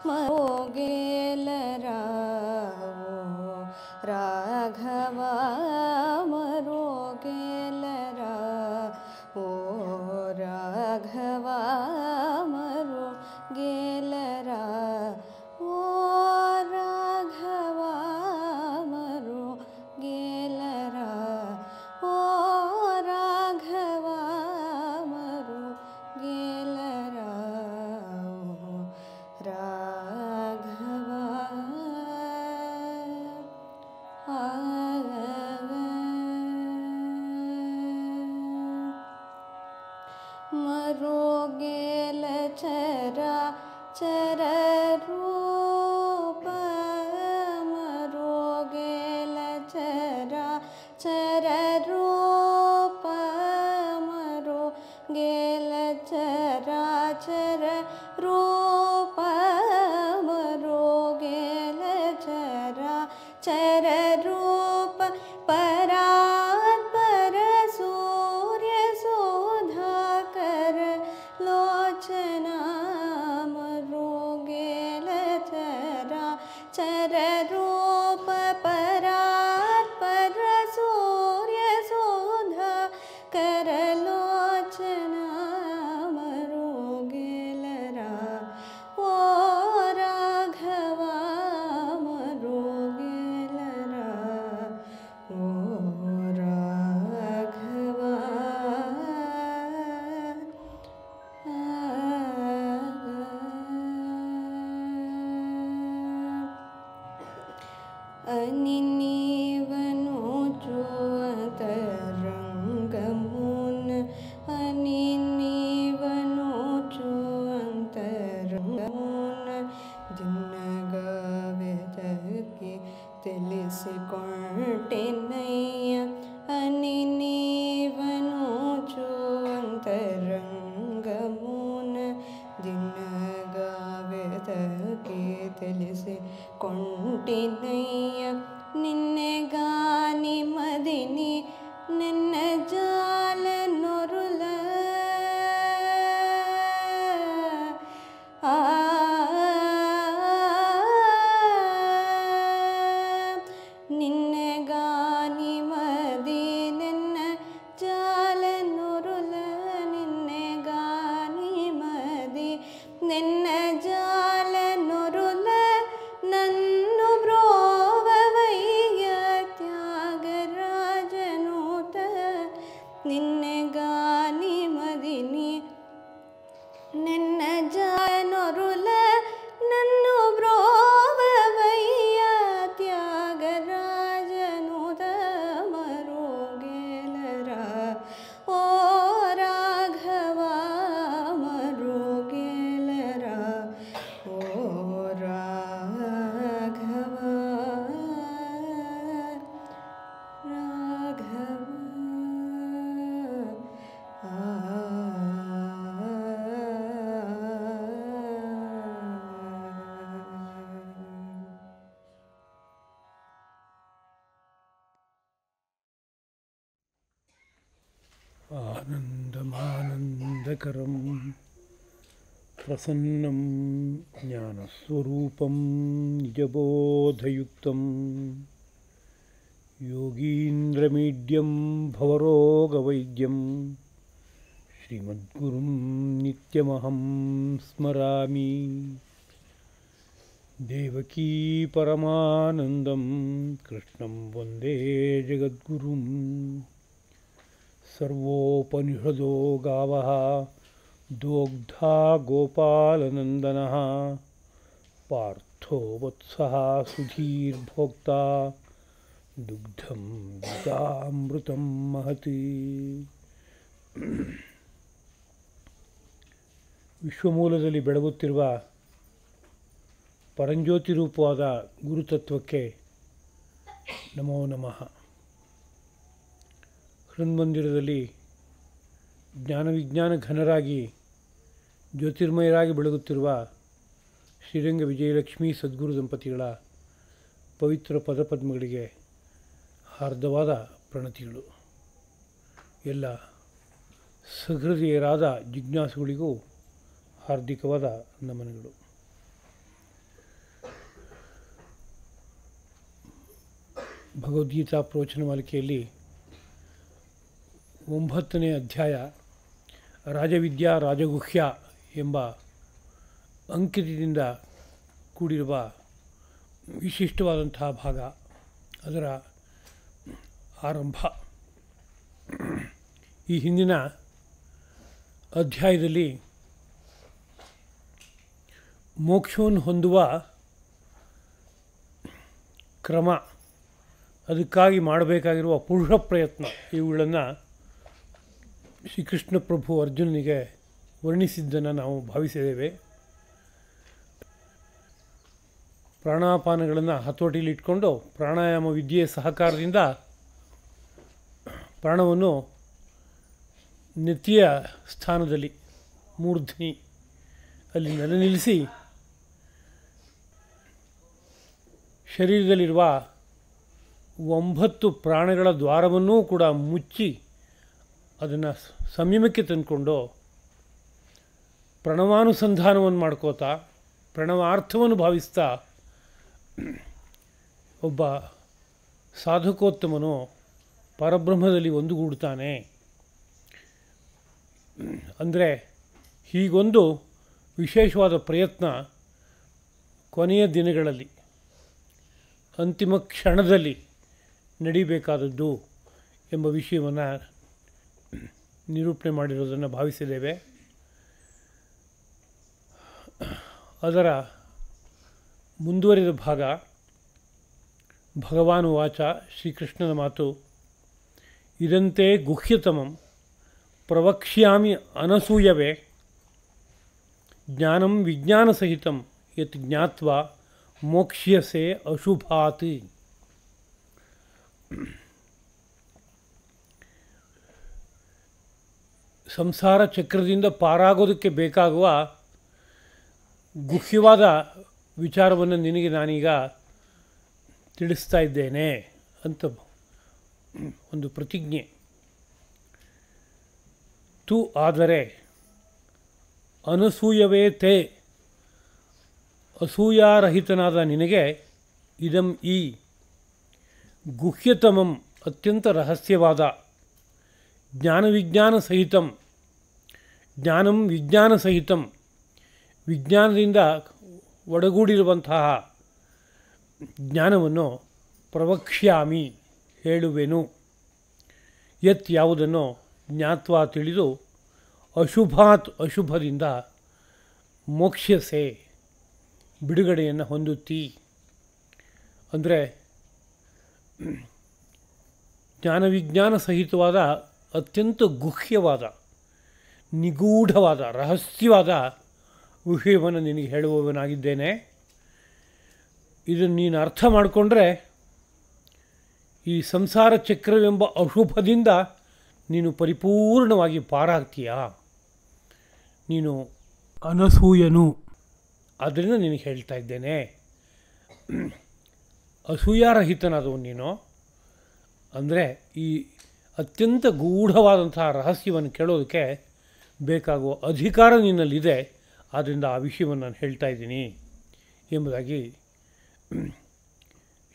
ಮರೋಗೆಲರ ರಾಘವ ಮರೋಗೆಲರ ಓ ರಾಘವ ಮರೋಗೆಲರ ಓ ರಾಘವ ಮರೋಗೆಲರ ಓ ರಾಘವ ಮರೋಗೆಲರ ರಾಘವ ಮರೋಗೆಲ ಚರ ಚರ ರೂಪ ಮರೋಗೆಲ ಚರ ಚರ ರೂಪ ಮರೋಗೆಲ ಚರ ಚರ ರೂಪ ಮರೋಗೆಲ ಚರ ಚರ ರೂಪ ಪರಾತ್ಪರ ಸೂರ್ಯ ಸುಧಾಕರ ಲೋಚನ ಮರೋಗೆಲ ಚರ ಚರ ರೂಪ ಪರಾತ್ಪರ ಸೂರ್ಯ ಸುಧಾಕರ ಲೋಚನ ಮರೋಗೆಲರ ಓ ರಾಘವ ಮರೋಗೆಲರ ಓ ರಾಘವ ಅನಿನೀವನು ಚುವಂತರಂಗಮುನ ಅನಿನೀವನು ಚುವಂತರಂಗಮುನ ದಿನಗವೆದಕ್ಕೆ ತಿಳಿಸಿಕೊಂಡೆನಯ್ಯ ಅನಿನೀವನು ಚುವಂತರಂಗಮುನ ದಿನಗವೆದಕ್ಕೆ ತಿಳಿಸಿಕೊಂಡೆನಯ್ಯ ನಿನ್ನೆಗಾನಿ ಮದಿನಿ ನಿನ್ನ ಜಾಲ ನೊರುಲ ನಿನ್ನೆಗಾನಿ ಮದಿ ನಿನ್ನ ಜಾಲ ನೊರುಲ ನಿನ್ನೆಗಾನಿ ಮದಿ ನಿನ್ನ ಜಾಲ ನೊರುಲ ನನ್ನು ಬ್ರೋವವಯ್ಯ ತ್ಯಾಗರಾಜನೂತ ನಿನ್ನೆಗಾನಿ ಮದಿನಿ ನಿನ್ನ ಜಾನೊರುಲ ನನ್ನು ಬ್ರೋವವಯ್ಯ ತ್ಯಾಗರಾಜನೂತ ಮರೋಗೆಲರ ಓ ರಾಘವ ಮರೋಗೆಲರ ಓ ರಾಘವ ರಾಘವ ಆನಂದಮಾನಂದಕರಂ ಪ್ರಸನ್ನಂ ಜ್ಞಾನಸ್ವರೂಪಂ ನಿಜಬೋಧಯುಕ್ತಂ ಯೋಗೀಂದ್ರಮೀಡ್ಯಂ ಭವರೋಗವೈದ್ಯಂ ಶ್ರೀಮದ್ಗುರುಂ ನಿತ್ಯಮಹಂ ಸ್ಮರಾಮಿ ದೇವಕೀ ಪರಮಾನಂದಂ ಕೃಷ್ಣಂ ವಂದೇ ಜಗದ್ಗುರುಂ ಸರ್ವೋಪನಿಷದೋ ಗಾವಃ ದೋಗ್ಧಾ ಗೋಪಾಲನಂದನಃ ಪಾರ್ಥೋ ವತ್ಸಃ ಸುಧೀರ್ಭೋಕ್ತಾ ದುಗ್ಧಂ ಗೀತಾಮೃತಂ ಮಹತಿ. ವಿಶ್ವಮೂಲದಲ್ಲಿ ಬೆಳಗುತ್ತಿರುವ ಪರಂಜ್ಯೋತಿ ರೂಪವಾದ ಗುರುತತ್ವಕ್ಕೆ ನಮೋ ನಮಃ. ಹೃನ್ಮಂದಿರದಲ್ಲಿ ಜ್ಞಾನವಿಜ್ಞಾನ ಘನರಾಗಿ ಜ್ಯೋತಿರ್ಮಯರಾಗಿ ಬೆಳಗುತ್ತಿರುವ ಶ್ರೀರಂಗ ವಿಜಯಲಕ್ಷ್ಮೀ ಸದ್ಗುರು ದಂಪತಿಗಳ ಪವಿತ್ರ ಪದಪದ್ಮಗಳಿಗೆ ಹಾರ್ದವಾದ ಪ್ರಣತಿಗಳು. ಎಲ್ಲ ಸಹೃದಯರಾದ ಜಿಜ್ಞಾಸುಗಳಿಗೂ ಹಾರ್ದಿಕವಾದ ನಮನಗಳು. ಭಗವದ್ಗೀತಾ ಪ್ರವಚನ ಮಾಲಿಕೆಯಲ್ಲಿ 9ನೇ ಅಧ್ಯಾಯ ರಾಜವಿದ್ಯಾ ರಾಜಗುಹ್ಯ ಎಂಬ ಅಂಕಿತದಿಂದ ಕೂಡಿರುವ ವಿಶಿಷ್ಟವಾದಂತಹ ಭಾಗ, ಅದರ ಆರಂಭ. ಈ ಹಿಂದಿನ ಅಧ್ಯಾಯದಲ್ಲಿ ಮೋಕ್ಷವನ್ನು ಹೊಂದುವ ಕ್ರಮ, ಅದಕ್ಕಾಗಿ ಮಾಡಬೇಕಾಗಿರುವ ಪುರುಷ ಪ್ರಯತ್ನ, ಇವುಗಳನ್ನು ಶ್ರೀಕೃಷ್ಣ ಪ್ರಭು ಅರ್ಜುನನಿಗೆ ವರ್ಣಿಸಿದ್ದನ್ನು ನಾವು ಭಾವಿಸಿದ್ದೇವೆ. ಪ್ರಾಣಾಪಾನಗಳನ್ನು ಹತೋಟಿಯಲ್ಲಿಟ್ಕೊಂಡು ಪ್ರಾಣಾಯಾಮ ವಿದ್ಯೆಯ ಸಹಕಾರದಿಂದ ಪ್ರಾಣವನ್ನು ನೆತ್ತಿಯ ಸ್ಥಾನದಲ್ಲಿ ಮೂರ್ಧ್ನಿ ಅಲ್ಲಿ ನಿಲ್ಲಿಸಿ ಶರೀರದಲ್ಲಿರುವ 9 ಪ್ರಾಣಗಳ ದ್ವಾರವನ್ನೂ ಕೂಡ ಮುಚ್ಚಿ ಅದನ್ನು ಸಂಯಮಕ್ಕೆ ತಂದುಕೊಂಡು ಪ್ರಣವಾನುಸಂಧಾನವನ್ನು ಮಾಡ್ಕೋತಾ ಪ್ರಣವಾರ್ಥವನ್ನು ಭಾವಿಸ್ತಾ ಒಬ್ಬ ಸಾಧಕೋತ್ತಮನು ಪರಬ್ರಹ್ಮದಲ್ಲಿ ಒಂದುಗೂಡ್ತಾನೆ. ಅಂದರೆ ಹೀಗೊಂದು ವಿಶೇಷವಾದ ಪ್ರಯತ್ನ ಕೊನೆಯ ದಿನಗಳಲ್ಲಿ, ಅಂತಿಮ ಕ್ಷಣದಲ್ಲಿ ನಡಿಬೇಕಾದದ್ದು ಎಂಬ ವಿಷಯವನ್ನು ನಿರೂಪಣೆ ಮಾಡಿರೋದನ್ನು ಭಾವಿಸಿದ್ದೇವೆ. ಅದರ ಮುಂದುವರಿದ ಭಾಗ ಭಗವಾನ್ ವಾಚ, ಶ್ರೀಕೃಷ್ಣನ ಮಾತು. ಇದಂತೆ ಗುಹ್ಯತಮಂ ಪ್ರವಕ್ಷ್ಯಾಮಿ ಅನಸೂಯವೇ ಜ್ಞಾನಂ ವಿಜ್ಞಾನಸಹಿತಂ ಯತ್ ಜ್ಞಾತ್ವಾ ಮೋಕ್ಷ್ಯಸೆ ಅಶುಭಾತ್. ಸಂಸಾರ ಚಕ್ರದಿಂದ ಪಾರಾಗೋದಕ್ಕೆ ಬೇಕಾಗುವ ಗುಹ್ಯವಾದ ವಿಚಾರವನ್ನು ನಿನಗೆ ನಾನೀಗ ತಿಳಿಸ್ತಾ ಇದ್ದೇನೆ ಅಂತ ಒಂದು ಪ್ರತಿಜ್ಞೆ. ತು ಆದರೆ ಅನಸೂಯವೇ ತೇ, ಅಸೂಯಾರಹಿತನಾದ ನಿನಗೆ ಇದಂ ಈ ಗುಹ್ಯತಮಂ ಅತ್ಯಂತ ರಹಸ್ಯವಾದ ಜ್ಞಾನವಿಜ್ಞಾನ ಸಹಿತಂ, ಜ್ಞಾನಂ ವಿಜ್ಞಾನ ಸಹಿತಂ, ವಿಜ್ಞಾನದಿಂದ ಒಡಗೂಡಿರುವಂತಹ ಜ್ಞಾನವನ್ನು ಪ್ರವಕ್ಷ್ಯಾಮಿ ಹೇಳುವೆನು. ಯತ್ ಯಾವುದನ್ನು ಜ್ಞಾತ್ವಾ ತಿಳಿದು ಅಶುಭಾತ್ ಅಶುಭದಿಂದ ಮೋಕ್ಷ್ಯಸೆ ಬಿಡುಗಡೆಯನ್ನು ಹೊಂದುತ್ತಿ. ಅಂದರೆ ಜ್ಞಾನವಿಜ್ಞಾನ ಸಹಿತವಾದ ಅತ್ಯಂತ ಗುಹ್ಯವಾದ ನಿಗೂಢವಾದ ರಹಸ್ಯವಾದ ವಿಷಯವನ್ನು ನಿನಗೆ ಹೇಳುವವನಾಗಿದ್ದೇನೆ. ಇದನ್ನು ನೀನು ಅರ್ಥ ಮಾಡಿಕೊಂಡ್ರೆ ಈ ಸಂಸಾರ ಚಕ್ರವೆಂಬ ಅಶುಭದಿಂದ ನೀನು ಪರಿಪೂರ್ಣವಾಗಿ ಪಾರಾಗ್ತೀಯ. ನೀನು ಅನಸೂಯನು. ಆದ್ದರಿಂದ ನಿನಗೆ ಹೇಳ್ತಾ ಇದ್ದೇನೆ, ಅಸೂಯಾರಹಿತನಾದವನು ನೀನು. ಅಂದರೆ ಈ ಅತ್ಯಂತ ಗೂಢವಾದಂತಹ ರಹಸ್ಯವನ್ನು ಕೇಳೋದಕ್ಕೆ ಬೇಕಾಗುವ ಅಧಿಕಾರ ನಿನ್ನಲ್ಲಿದೆ. ಆದ್ದರಿಂದ ಆ ವಿಷಯವನ್ನು ನಾನು ಹೇಳ್ತಾ ಇದ್ದೀನಿ ಎಂಬುದಾಗಿ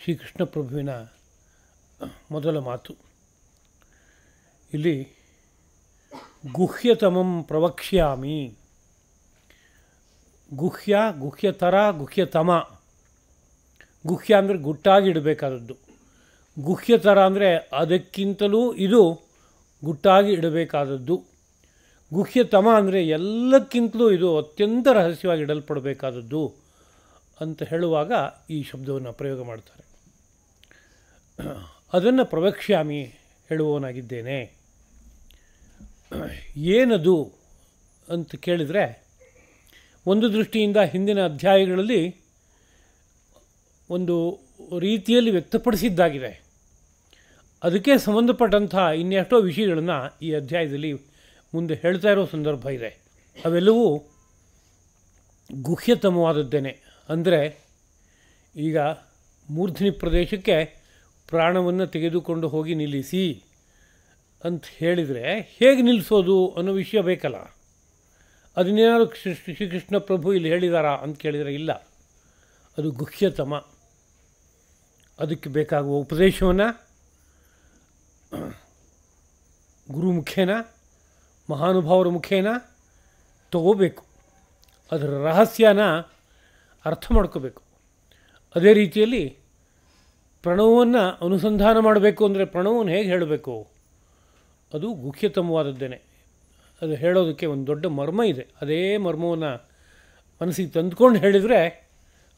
ಶ್ರೀಕೃಷ್ಣ ಪ್ರಭುವಿನ ಮೊದಲ ಮಾತು. ಇಲ್ಲಿ ಗುಹ್ಯತಮಂ ಪ್ರವಕ್ಷ್ಯಾಮಿ. ಗುಹ್ಯ, ಗುಹ್ಯತರ, ಗುಹ್ಯತಮ. ಗುಹ್ಯ ಅಂದರೆ ಗುಟ್ಟಾಗಿ ಇಡಬೇಕಾದದ್ದು. ಗುಹ್ಯತರ ಅಂದರೆ ಅದಕ್ಕಿಂತಲೂ ಇದು ಗುಟ್ಟಾಗಿ ಇಡಬೇಕಾದದ್ದು. ಗುಹ್ಯತಮ ಅಂದರೆ ಎಲ್ಲಕ್ಕಿಂತಲೂ ಇದು ಅತ್ಯಂತ ರಹಸ್ಯವಾಗಿ ಇಡಲ್ಪಡಬೇಕಾದದ್ದು ಅಂತ ಹೇಳುವಾಗ ಈ ಶಬ್ದವನ್ನು ಪ್ರಯೋಗ ಮಾಡ್ತಾರೆ. ಅದನ್ನು ಪ್ರವಕ್ಷ್ಯಾಮಿ ಹೇಳುವವನಾಗಿದ್ದೇನೆ. ಏನದು ಅಂತ ಕೇಳಿದರೆ, ಒಂದು ದೃಷ್ಟಿಯಿಂದ ಹಿಂದಿನ ಅಧ್ಯಾಯಗಳಲ್ಲಿ ಒಂದು ರೀತಿಯಲ್ಲಿ ವ್ಯಕ್ತಪಡಿಸಿದ್ದಾಗಿದೆ. ಅದಕ್ಕೆ ಸಂಬಂಧಪಟ್ಟಂಥ ಇನ್ನೆಷ್ಟೋ ವಿಷಯಗಳನ್ನು ಈ ಅಧ್ಯಾಯದಲ್ಲಿ ಮುಂದೆ ಹೇಳ್ತಾ ಇರೋ ಸಂದರ್ಭ ಇದೆ. ಅವೆಲ್ಲವೂ ಗುಹ್ಯತಮವಾದದ್ದೇನೆ. ಅಂದರೆ ಈಗ ಮೂರ್ಧನಿ ಪ್ರದೇಶಕ್ಕೆ ಪ್ರಾಣವನ್ನು ತೆಗೆದುಕೊಂಡು ಹೋಗಿ ನಿಲ್ಲಿಸಿ ಅಂತ ಹೇಳಿದರೆ ಹೇಗೆ ನಿಲ್ಲಿಸೋದು ಅನ್ನೋ ವಿಷಯ ಬೇಕಲ್ಲ. ಅದನ್ನೇನಾದ್ರು ಶ್ರೀಕೃಷ್ಣ ಪ್ರಭು ಇಲ್ಲಿ ಹೇಳಿದಾರಾ ಅಂತ ಕೇಳಿದರೆ ಇಲ್ಲ. ಅದು ಗುಹ್ಯತಮ. ಅದಕ್ಕೆ ಬೇಕಾಗುವ ಉಪದೇಶವನ್ನು ಗುರು ಮುಖೇನ ಮಹಾನುಭಾವರ ಮುಖೇನ ತಗೋಬೇಕು, ಅದರ ರಹಸ್ಯನ ಅರ್ಥ ಮಾಡ್ಕೋಬೇಕು. ಅದೇ ರೀತಿಯಲ್ಲಿ ಪ್ರಣವವನ್ನು ಅನುಸಂಧಾನ ಮಾಡಬೇಕು ಅಂದರೆ ಪ್ರಣವವನ್ನು ಹೇಗೆ ಹೇಳಬೇಕು, ಅದು ಗುಹ್ಯತಮವಾದದ್ದೇನೆ. ಅದು ಹೇಳೋದಕ್ಕೆ ಒಂದು ದೊಡ್ಡ ಮರ್ಮ ಇದೆ. ಅದೇ ಮರ್ಮವನ್ನು ಮನಸ್ಸಿಗೆ ತಂದುಕೊಂಡು ಹೇಳಿದರೆ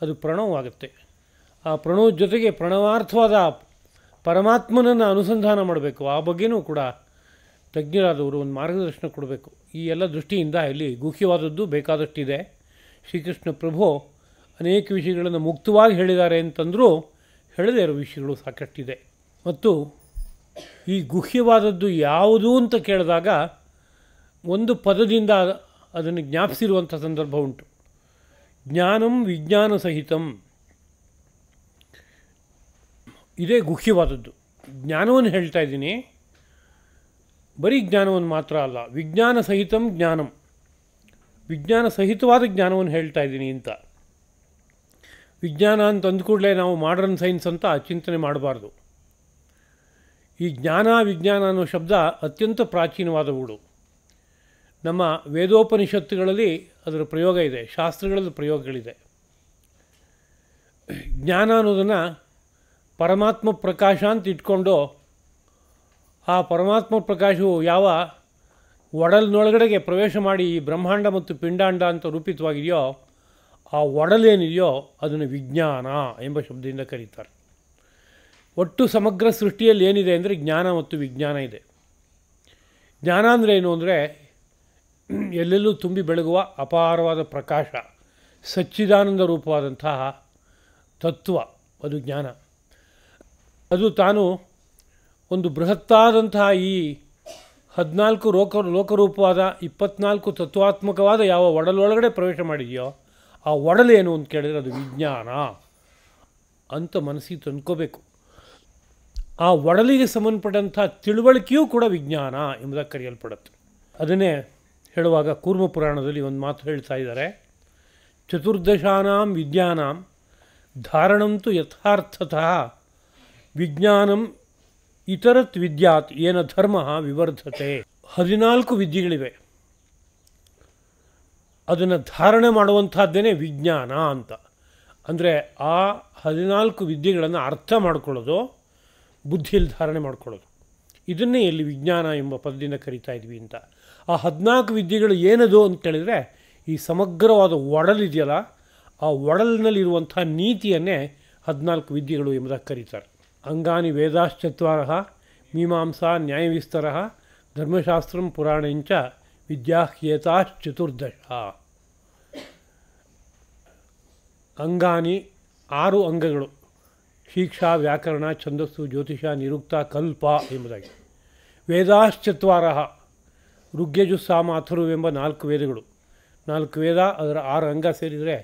ಅದು ಪ್ರಣವವಾಗುತ್ತೆ. ಆ ಪ್ರಣವದ ಜೊತೆಗೆ ಪ್ರಣವಾರ್ಥವಾದ ಪರಮಾತ್ಮನನ್ನು ಅನುಸಂಧಾನ ಮಾಡಬೇಕು. ಆ ಬಗ್ಗೆನೂ ಕೂಡ ತಜ್ಞರಾದವರು ಒಂದು ಮಾರ್ಗದರ್ಶನ ಕೊಡಬೇಕು. ಈ ಎಲ್ಲ ದೃಷ್ಟಿಯಿಂದ ಇಲ್ಲಿ ಗುಹ್ಯವಾದದ್ದು ಬೇಕಾದಷ್ಟಿದೆ. ಶ್ರೀಕೃಷ್ಣ ಪ್ರಭು ಅನೇಕ ವಿಷಯಗಳನ್ನು ಮುಕ್ತವಾಗಿ ಹೇಳಿದ್ದಾರೆ ಅಂತಂದರೂ ಹೇಳದೇ ಇರೋ ವಿಷಯಗಳು ಸಾಕಷ್ಟಿದೆ. ಮತ್ತು ಈ ಗುಹ್ಯವಾದದ್ದು ಯಾವುದು ಅಂತ ಕೇಳಿದಾಗ ಒಂದು ಪದದಿಂದ ಅದನ್ನು ಜ್ಞಾಪಿಸಿರುವಂಥ ಸಂದರ್ಭ ಉಂಟು. ಜ್ಞಾನಂ ವಿಜ್ಞಾನ ಸಹಿತಂ, ಇದೇ ಗುಹ್ಯವಾದದ್ದು. ಜ್ಞಾನವನ್ನು ಹೇಳ್ತಾ ಇದ್ದೀನಿ, ಬರೀ ಜ್ಞಾನವನ್ನು ಮಾತ್ರ ಅಲ್ಲ, ವಿಜ್ಞಾನ ಸಹಿತಂ ಜ್ಞಾನಂ, ವಿಜ್ಞಾನ ಸಹಿತವಾದ ಜ್ಞಾನವನ್ನು ಹೇಳ್ತಾ ಇದ್ದೀನಿ ಅಂತ. ವಿಜ್ಞಾನ ಅಂತ ಅಂದ್ಕೂಡಲೇ ನಾವು ಮಾಡರ್ನ್ ಸೈನ್ಸ್ ಅಂತ ಚಿಂತನೆ ಮಾಡಬಾರ್ದು. ಈ ಜ್ಞಾನ ವಿಜ್ಞಾನ ಅನ್ನೋ ಶಬ್ದ ಅತ್ಯಂತ ಪ್ರಾಚೀನವಾದವುಗಳು. ನಮ್ಮ ವೇದೋಪನಿಷತ್ತುಗಳಲ್ಲಿ ಅದರ ಪ್ರಯೋಗ ಇದೆ, ಶಾಸ್ತ್ರಗಳಲ್ಲಿ ಪ್ರಯೋಗಗಳಿದೆ. ಜ್ಞಾನ ಅನ್ನೋದನ್ನು ಪರಮಾತ್ಮ ಪ್ರಕಾಶ ಅಂತ ಇಟ್ಕೊಂಡು ಆ ಪರಮಾತ್ಮ ಪ್ರಕಾಶವು ಯಾವ ಒಡಲಿನೊಳಗಡೆಗೆ ಪ್ರವೇಶ ಮಾಡಿ ಈ ಬ್ರಹ್ಮಾಂಡ ಮತ್ತು ಪಿಂಡಾಂಡ ಅಂತ ರೂಪಿತವಾಗಿದೆಯೋ ಆ ಒಡಲೇನಿದೆಯೋ ಅದನ್ನು ವಿಜ್ಞಾನ ಎಂಬ ಶಬ್ದದಿಂದ ಕರೀತಾರೆ. ಒಟ್ಟು ಸಮಗ್ರ ಸೃಷ್ಟಿಯಲ್ಲಿ ಏನಿದೆ ಅಂದರೆ ಜ್ಞಾನ ಮತ್ತು ವಿಜ್ಞಾನ ಇದೆ. ಜ್ಞಾನ ಅಂದರೆ ಏನು ಅಂದರೆ ಎಲ್ಲೆಲ್ಲೂ ತುಂಬಿ ಬೆಳಗುವ ಅಪಾರವಾದ ಪ್ರಕಾಶ, ಸಚ್ಚಿದಾನಂದ ರೂಪವಾದಂತಹ ತತ್ವ, ಅದು ಜ್ಞಾನ. ಅದು ತಾನು ಒಂದು ಬೃಹತ್ತಾದಂತಹ ಈ 14 ಲೋಕರೂಪವಾದ 24 ತತ್ವಾತ್ಮಕವಾದ ಯಾವ ಒಡಲೊಳಗಡೆ ಪ್ರವೇಶ ಮಾಡಿದೆಯೋ ಆ ಒಡಲೇನು ಅಂತ ಕೇಳಿದರೆ ಅದು ವಿಜ್ಞಾನ ಅಂತ ಮನಸ್ಸಿಗೆ ತಂದ್ಕೋಬೇಕು. ಆ ಒಡಲಿಗೆ ಸಂಬಂಧಪಟ್ಟಂಥ ತಿಳುವಳಿಕೆಯೂ ಕೂಡ ವಿಜ್ಞಾನ ಎಂಬುದಾಗಿ ಕರೆಯಲ್ಪಡುತ್ತೆ. ಅದನ್ನೇ ಹೇಳುವಾಗ ಕೂರ್ಮ ಪುರಾಣದಲ್ಲಿ ಒಂದು ಮಾತು ಹೇಳ್ತಾ ಇದ್ದಾರೆ, ಚತುರ್ದಶಾನಾಂ ವಿದ್ಯಾನಾಂ ಧಾರಣಂತು ಯಥಾರ್ಥತಃ ವಿಜ್ಞಾನಂ ಇತರತ್ ವಿದ್ಯಾತ್ ಏನ ಧರ್ಮ ವಿವರ್ಧತೆ. 14 ವಿದ್ಯೆಗಳಿವೆ, ಅದನ್ನು ಧಾರಣೆ ಮಾಡುವಂಥದ್ದೇನೆ ವಿಜ್ಞಾನ ಅಂತ. ಅಂದರೆ ಆ 14 ವಿದ್ಯೆಗಳನ್ನು ಅರ್ಥ ಮಾಡ್ಕೊಳ್ಳೋದು, ಬುದ್ಧಿಯಲ್ಲಿ ಧಾರಣೆ ಮಾಡ್ಕೊಳ್ಳೋದು, ಇದನ್ನೇ ಇಲ್ಲಿ ವಿಜ್ಞಾನ ಎಂಬ ಪದದಿಂದ ಕರೀತಾ ಇದ್ವಿ ಅಂತ. ಆ 14 ವಿದ್ಯೆಗಳು ಏನದು ಅಂತ ಕೇಳಿದರೆ ಈ ಸಮಗ್ರವಾದ ಒಡಲಿದೆಯಲ್ಲ, ಆ ಒಡಲಿನಲ್ಲಿರುವಂಥ ನೀತಿಯನ್ನೇ 14 ವಿದ್ಯೆಗಳು ಎಂಬುದಾಗಿ ಕರೀತಾರೆ. ಅಂಗಾನಿ ವೇದಾಶ್ಚತ್ವಾರಃ ಮೀಮಾಂಸಾ ನ್ಯಾಯವಿಸ್ತರಃ ಧರ್ಮಶಾಸ್ತ್ರಂ ಪುರಾಣಂಚ ವಿದ್ಯಾಹ್ಯೇತಾಶ್ಚತುರ್ದಶ. ಅಂಗಾನಿ 6 ಅಂಗಗಳು, ಶಿಕ್ಷಾ ವ್ಯಾಕರಣ ಛಂದಸ್ಸು ಜ್ಯೋತಿಷ ನಿರುಕ್ತ ಕಲ್ಪ ಎಂಬುದಾಗಿ. ವೇದಾಶ್ಚತ್ವಾರಃ ಋಗ್ಯಜು ಸಾಮ ಅಥರ್ವವೆಂಬ 4 ವೇದಗಳು, 4 ವೇದ ಅದರ 6 ಅಂಗ ಸೇರಿದರೆ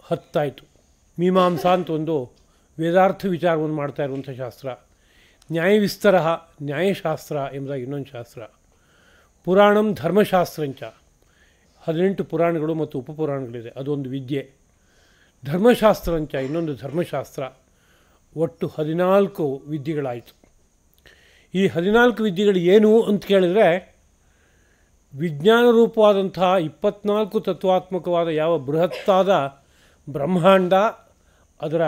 10 ಆಯಿತು. ಮೀಮಾಂಸಾ ಅಂತ ಒಂದು ವೇದಾರ್ಥ ವಿಚಾರವನ್ನು ಮಾಡ್ತಾ ಇರುವಂಥ ಶಾಸ್ತ್ರ. ನ್ಯಾಯವಿಸ್ತರ ನ್ಯಾಯಶಾಸ್ತ್ರ ಎಂಬುದಾಗಿ ಇನ್ನೊಂದು ಶಾಸ್ತ್ರ. ಪುರಾಣಂ ಧರ್ಮಶಾಸ್ತ್ರಂಚ 18 ಪುರಾಣಗಳು ಮತ್ತು ಉಪಪುರಾಣಗಳಿದೆ, ಅದೊಂದು ವಿದ್ಯೆ. ಧರ್ಮಶಾಸ್ತ್ರಂಚ ಇನ್ನೊಂದು ಧರ್ಮಶಾಸ್ತ್ರ. ಒಟ್ಟು 14 ವಿದ್ಯೆಗಳಾಯಿತು. ಈ 14 ವಿದ್ಯೆಗಳು ಏನು ಅಂತ ಕೇಳಿದರೆ ವಿಜ್ಞಾನ ರೂಪವಾದಂತಹ 24 ತತ್ವಾತ್ಮಕವಾದ ಯಾವ ಬೃಹತ್ತಾದ ಬ್ರಹ್ಮಾಂಡ, ಅದರ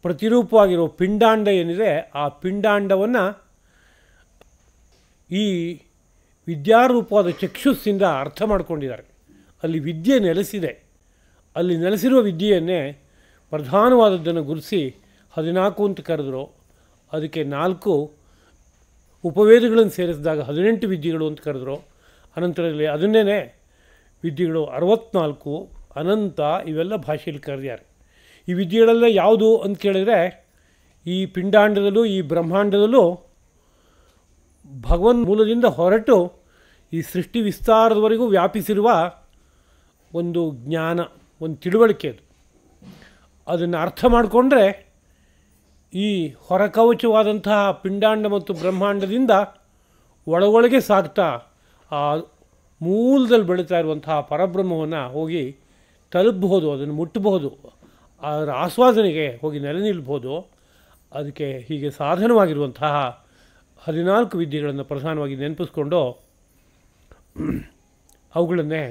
ಪ್ರತಿರೂಪವಾಗಿರೋ ಪಿಂಡಾಂಡ ಏನಿದೆ, ಆ ಪಿಂಡಾಂಡವನ್ನು ಈ ವಿದ್ಯಾರೂಪವಾದ ಚಕ್ಷುಸ್ಸಿಂದ ಅರ್ಥ ಮಾಡ್ಕೊಂಡಿದ್ದಾರೆ. ಅಲ್ಲಿ ವಿದ್ಯೆ ನೆಲೆಸಿದೆ. ಅಲ್ಲಿ ನೆಲೆಸಿರುವ ವಿದ್ಯೆಯನ್ನೇ ಪ್ರಧಾನವಾದದ್ದನ್ನು ಗುರುತಿಸಿ 14 ಅಂತ ಕರೆದ್ರು. ಅದಕ್ಕೆ 4 ಉಪವೇದಗಳನ್ನು ಸೇರಿಸಿದಾಗ 18 ವಿದ್ಯೆಗಳು ಅಂತ ಕರೆದ್ರು. ಅನಂತರದಲ್ಲಿ ಅದನ್ನೇ ವಿದ್ಯೆಗಳು 64 ಅನಂತ ಇವೆಲ್ಲ ಭಾಷೆಯಲ್ಲಿ ಕರೆದಿದ್ದಾರೆ. ಈ ವಿದ್ಯೆಗಳೆಲ್ಲ ಯಾವುದು ಅಂತ ಕೇಳಿದರೆ ಈ ಪಿಂಡಾಂಡದಲ್ಲೂ ಈ ಬ್ರಹ್ಮಾಂಡದಲ್ಲೂ ಭಗವನ್ ಮೂಲದಿಂದ ಹೊರಟು ಈ ಸೃಷ್ಟಿ ವಿಸ್ತಾರದವರೆಗೂ ವ್ಯಾಪಿಸಿರುವ ಒಂದು ಜ್ಞಾನ, ಒಂದು ತಿಳುವಳಿಕೆ. ಅದನ್ನು ಅರ್ಥ ಮಾಡಿಕೊಂಡ್ರೆ ಈ ಹೊರಕವಚವಾದಂತಹ ಪಿಂಡಾಂಡ ಮತ್ತು ಬ್ರಹ್ಮಾಂಡದಿಂದ ಒಳಗೊಳಗೆ ಸಾಗ್ತಾ ಆ ಮೂಲದಲ್ಲಿ ಬೆಳೀತಾ ಇರುವಂತಹ ಪರಬ್ರಹ್ಮವನ್ನು ಹೋಗಿ ತಲುಪಬಹುದು, ಅದನ್ನು ಮುಟ್ಟಬಹುದು, ಅದರ ಆಸ್ವಾದನೆಗೆ ಹೋಗಿ ನೆಲೆ ನಿಲ್ಬೋದು. ಅದಕ್ಕೆ ಹೀಗೆ ಸಾಧನವಾಗಿರುವಂತಹ 14 ವಿದ್ಯೆಗಳನ್ನು ಪ್ರಧಾನವಾಗಿ ನೆನಪಿಸ್ಕೊಂಡು ಅವುಗಳನ್ನೇ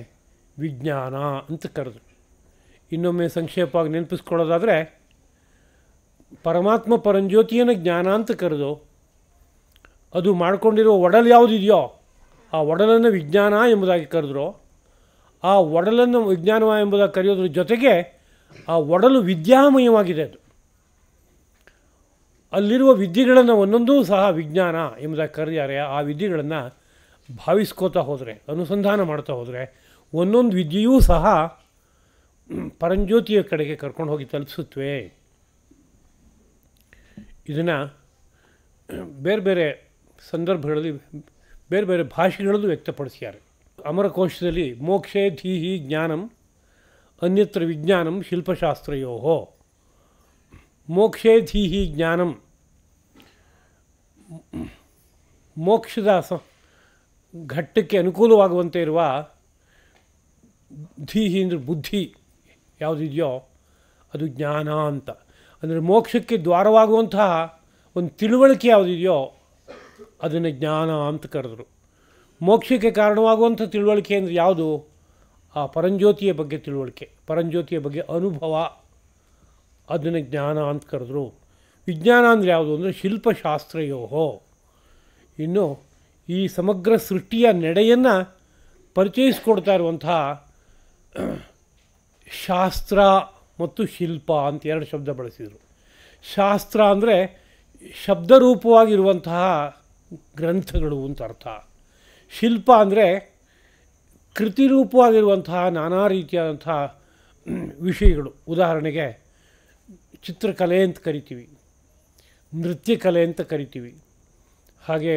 ವಿಜ್ಞಾನ ಅಂತ ಕರೆದು. ಇನ್ನೊಮ್ಮೆ ಸಂಕ್ಷೇಪವಾಗಿ ನೆನಪಿಸ್ಕೊಳ್ಳೋದಾದರೆ ಪರಮಾತ್ಮ ಪರಂಜ್ಯೋತಿಯನ್ನು ಜ್ಞಾನ ಅಂತ ಕರೆದು ಅದು ಮಾಡಿಕೊಂಡಿರೋ ಒಡಲು ಯಾವುದಿದೆಯೋ ಆ ಒಡಲನ್ನು ವಿಜ್ಞಾನ ಎಂಬುದಾಗಿ ಕರೆದ್ರು. ಆ ಒಡಲನ್ನು ವಿಜ್ಞಾನ ಎಂಬುದಾಗಿ ಕರೆಯೋದ್ರ ಜೊತೆಗೆ ಆ ಒಡಲು ವಿದ್ಯಾಮಯವಾಗಿದೆ. ಅದು ಅಲ್ಲಿರುವ ವಿದ್ಯೆಗಳನ್ನು ಒಂದೊಂದೂ ಸಹ ವಿಜ್ಞಾನ ಎಂಬುದಾಗಿ ಕರೆದಿದ್ದಾರೆ. ಆ ವಿದ್ಯೆಗಳನ್ನು ಭಾವಿಸ್ಕೋತಾ ಹೋದರೆ, ಅನುಸಂಧಾನ ಮಾಡ್ತಾ ಹೋದರೆ ಒಂದೊಂದು ವಿದ್ಯೆಯೂ ಸಹ ಪರಂಜ್ಯೋತಿಯ ಕಡೆಗೆ ಕರ್ಕೊಂಡು ಹೋಗಿ ತಲುಪಿಸುತ್ತವೆ. ಇದನ್ನು ಬೇರೆ ಬೇರೆ ಸಂದರ್ಭಗಳಲ್ಲಿ ಬೇರೆ ಬೇರೆ ಭಾಷೆಗಳಲ್ಲೂ ವ್ಯಕ್ತಪಡಿಸಿದ್ದಾರೆ. ಅಮರಕೋಶದಲ್ಲಿ ಮೋಕ್ಷೇ ಧೀಹಿ ಜ್ಞಾನಂ ಅನ್ಯತ್ರ ವಿಜ್ಞಾನಂ ಶಿಲ್ಪಶಾಸ್ತ್ರಯೋ. ಮೋಕ್ಷೇ ಧೀಹಿ ಜ್ಞಾನಂ, ಮೋಕ್ಷದ ಘಟ್ಟಕ್ಕೆ ಅನುಕೂಲವಾಗುವಂತೆ ಇರುವ ಧೀಹಿ ಅಂದರೆ ಬುದ್ಧಿ ಯಾವುದಿದೆಯೋ ಅದು ಜ್ಞಾನ ಅಂತ. ಅಂದರೆ ಮೋಕ್ಷಕ್ಕೆ ದ್ವಾರವಾಗುವಂತಹ ಒಂದು ತಿಳುವಳಿಕೆ ಯಾವುದಿದೆಯೋ ಅದನ್ನು ಜ್ಞಾನ ಅಂತ ಕರೆದರು. ಮೋಕ್ಷಕ್ಕೆ ಕಾರಣವಾಗುವಂಥ ತಿಳುವಳಿಕೆ ಅಂದರೆ ಯಾವುದು? ಆ ಪರಂಜ್ಯೋತಿಯ ಬಗ್ಗೆ ತಿಳುವಳಿಕೆ, ಪರಂಜ್ಯೋತಿಯ ಬಗ್ಗೆ ಅನುಭವ, ಅದನ್ನು ಜ್ಞಾನ ಅಂತ ಕರೆದ್ರು. ವಿಜ್ಞಾನ ಅಂದರೆ ಯಾವುದು ಅಂದರೆ ಶಿಲ್ಪಶಾಸ್ತ್ರಯೋ. ಇನ್ನು ಈ ಸಮಗ್ರ ಸೃಷ್ಟಿಯ ನಡೆಯನ್ನು ಪರಿಚಯಿಸಿಕೊಡ್ತಾ ಇರುವಂತಹ ಶಾಸ್ತ್ರ ಮತ್ತು ಶಿಲ್ಪ ಅಂತ 2 ಶಬ್ದ ಬಳಸಿದರು. ಶಾಸ್ತ್ರ ಅಂದರೆ ಶಬ್ದರೂಪವಾಗಿರುವಂತಹ ಗ್ರಂಥಗಳು ಅಂತ ಅರ್ಥ. ಶಿಲ್ಪ ಅಂದರೆ ಕೃತಿರೂಪವಾಗಿರುವಂತಹ ನಾನಾ ರೀತಿಯಾದಂತಹ ವಿಷಯಗಳು. ಉದಾಹರಣೆಗೆ ಚಿತ್ರಕಲೆ ಅಂತ ಕರಿತೀವಿ, ನೃತ್ಯಕಲೆ ಅಂತ ಕರಿತೀವಿ, ಹಾಗೆ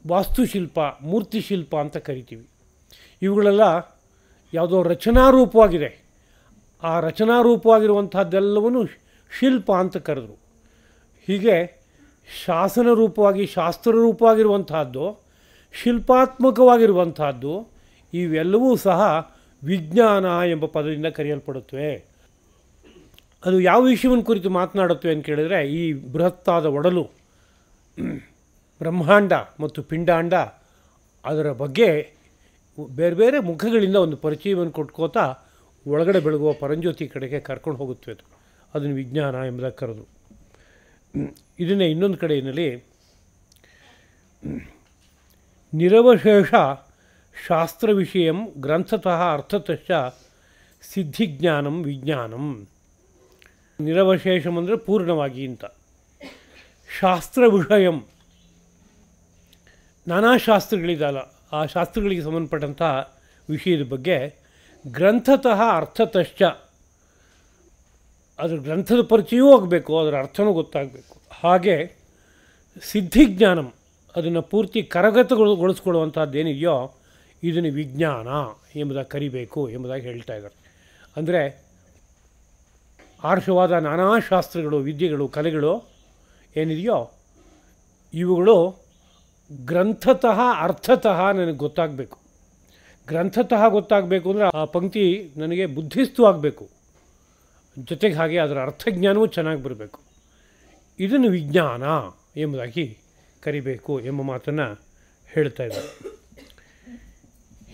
ವಾಸ್ತುಶಿಲ್ಪ, ಮೂರ್ತಿಶಿಲ್ಪ ಅಂತ ಕರಿತೀವಿ. ಇವುಗಳೆಲ್ಲ ಯಾವುದೋ ರಚನಾರೂಪವಾಗಿದೆ. ಆ ರಚನಾರೂಪವಾಗಿರುವಂಥದ್ದೆಲ್ಲವನ್ನೂ ಶಿಲ್ಪ ಅಂತ ಕರೆದರು. ಹೀಗೆ ಶಾಸನ ರೂಪವಾಗಿ, ಶಾಸ್ತ್ರರೂಪವಾಗಿರುವಂತಹದ್ದು, ಶಿಲ್ಪಾತ್ಮಕವಾಗಿರುವಂತಹದ್ದು, ಇವೆಲ್ಲವೂ ಸಹ ವಿಜ್ಞಾನ ಎಂಬ ಪದದಿಂದ ಕರೆಯಲ್ಪಡುತ್ತವೆ. ಅದು ಯಾವ ವಿಷಯವನ್ನು ಕುರಿತು ಮಾತನಾಡುತ್ತವೆ ಅಂತ ಕೇಳಿದರೆ, ಈ ಬೃಹತ್ತಾದ ಒಡಲು, ಬ್ರಹ್ಮಾಂಡ ಮತ್ತು ಪಿಂಡಾಂಡ, ಅದರ ಬಗ್ಗೆ ಬೇರೆ ಬೇರೆ ಮುಖಗಳಿಂದ ಒಂದು ಪರಿಚಯವನ್ನು ಕೊಟ್ಕೋತಾ ಒಳಗಡೆ ಬೆಳಗುವ ಪರಂಜ್ಯೋತಿ ಕಡೆಗೆ ಕರ್ಕೊಂಡು ಹೋಗುತ್ತವೆ. ಅದನ್ನು ವಿಜ್ಞಾನ ಎಂಬುದಾಗಿ ಕರೆದು. ಇದನ್ನೇ ಇನ್ನೊಂದು ಕಡೆಯಲ್ಲಿ ನಿರವಶೇಷ ಶಾಸ್ತ್ರ ವಿಷಯಂ ಗ್ರಂಥತಃ ಅರ್ಥತಶ್ಚ ಸಿದ್ಧಿಜ್ಞಾನಂ ವಿಜ್ಞಾನಂ. ನಿರವಶೇಷಂ ಅಂದರೆ ಪೂರ್ಣವಾಗಿ ಅಂತ. ಶಾಸ್ತ್ರ ವಿಷಯಂ, ನಾನಾ ಶಾಸ್ತ್ರಗಳಿದಲ್ಲ, ಆ ಶಾಸ್ತ್ರಗಳಿಗೆ ಸಂಬಂಧಪಟ್ಟಂಥ ವಿಷಯದ ಬಗ್ಗೆ ಗ್ರಂಥತಃ ಅರ್ಥತಶ್ಚ, ಅದರ ಗ್ರಂಥದ ಪರಿಚಯವೂ ಆಗಬೇಕು, ಅದರ ಅರ್ಥವೂ ಗೊತ್ತಾಗಬೇಕು. ಹಾಗೆ ಸಿದ್ಧಿಜ್ಞಾನಂ, ಅದನ್ನು ಪೂರ್ತಿ ಕರಗತಗೊಳಿಸ್ಕೊಳ್ಳುವಂಥದ್ದೇನಿದೆಯೋ ಇದನ್ನು ವಿಜ್ಞಾನ ಎಂಬುದಾಗಿ ಕರಿಬೇಕು ಎಂಬುದಾಗಿ ಹೇಳ್ತಾ ಇದ್ದಾರೆ. ಅಂದರೆ ಆರ್ಷವಾದ ನಾನಾ ಶಾಸ್ತ್ರಗಳು, ವಿದ್ಯೆಗಳು, ಕಲೆಗಳು ಏನಿದೆಯೋ ಇವುಗಳು ಗ್ರಂಥತಃ ಅರ್ಥತಃ ನನಗೆ ಗೊತ್ತಾಗಬೇಕು. ಗ್ರಂಥತಃ ಗೊತ್ತಾಗಬೇಕು ಅಂದರೆ ಆ ಪಂಕ್ತಿ ನನಗೆ ಬುದ್ಧಿಸ್ಥವಾಗಬೇಕು, ಜೊತೆಗೆ ಹಾಗೆ ಅದರ ಅರ್ಥಜ್ಞಾನವೂ ಚೆನ್ನಾಗಿ ಬರಬೇಕು. ಇದನ್ನು ವಿಜ್ಞಾನ ಎಂಬುದಾಗಿ ಕರಿಬೇಕು ಎಂಬ ಮಾತನ್ನು ಹೇಳ್ತಾ ಇದ್ದಾರೆ.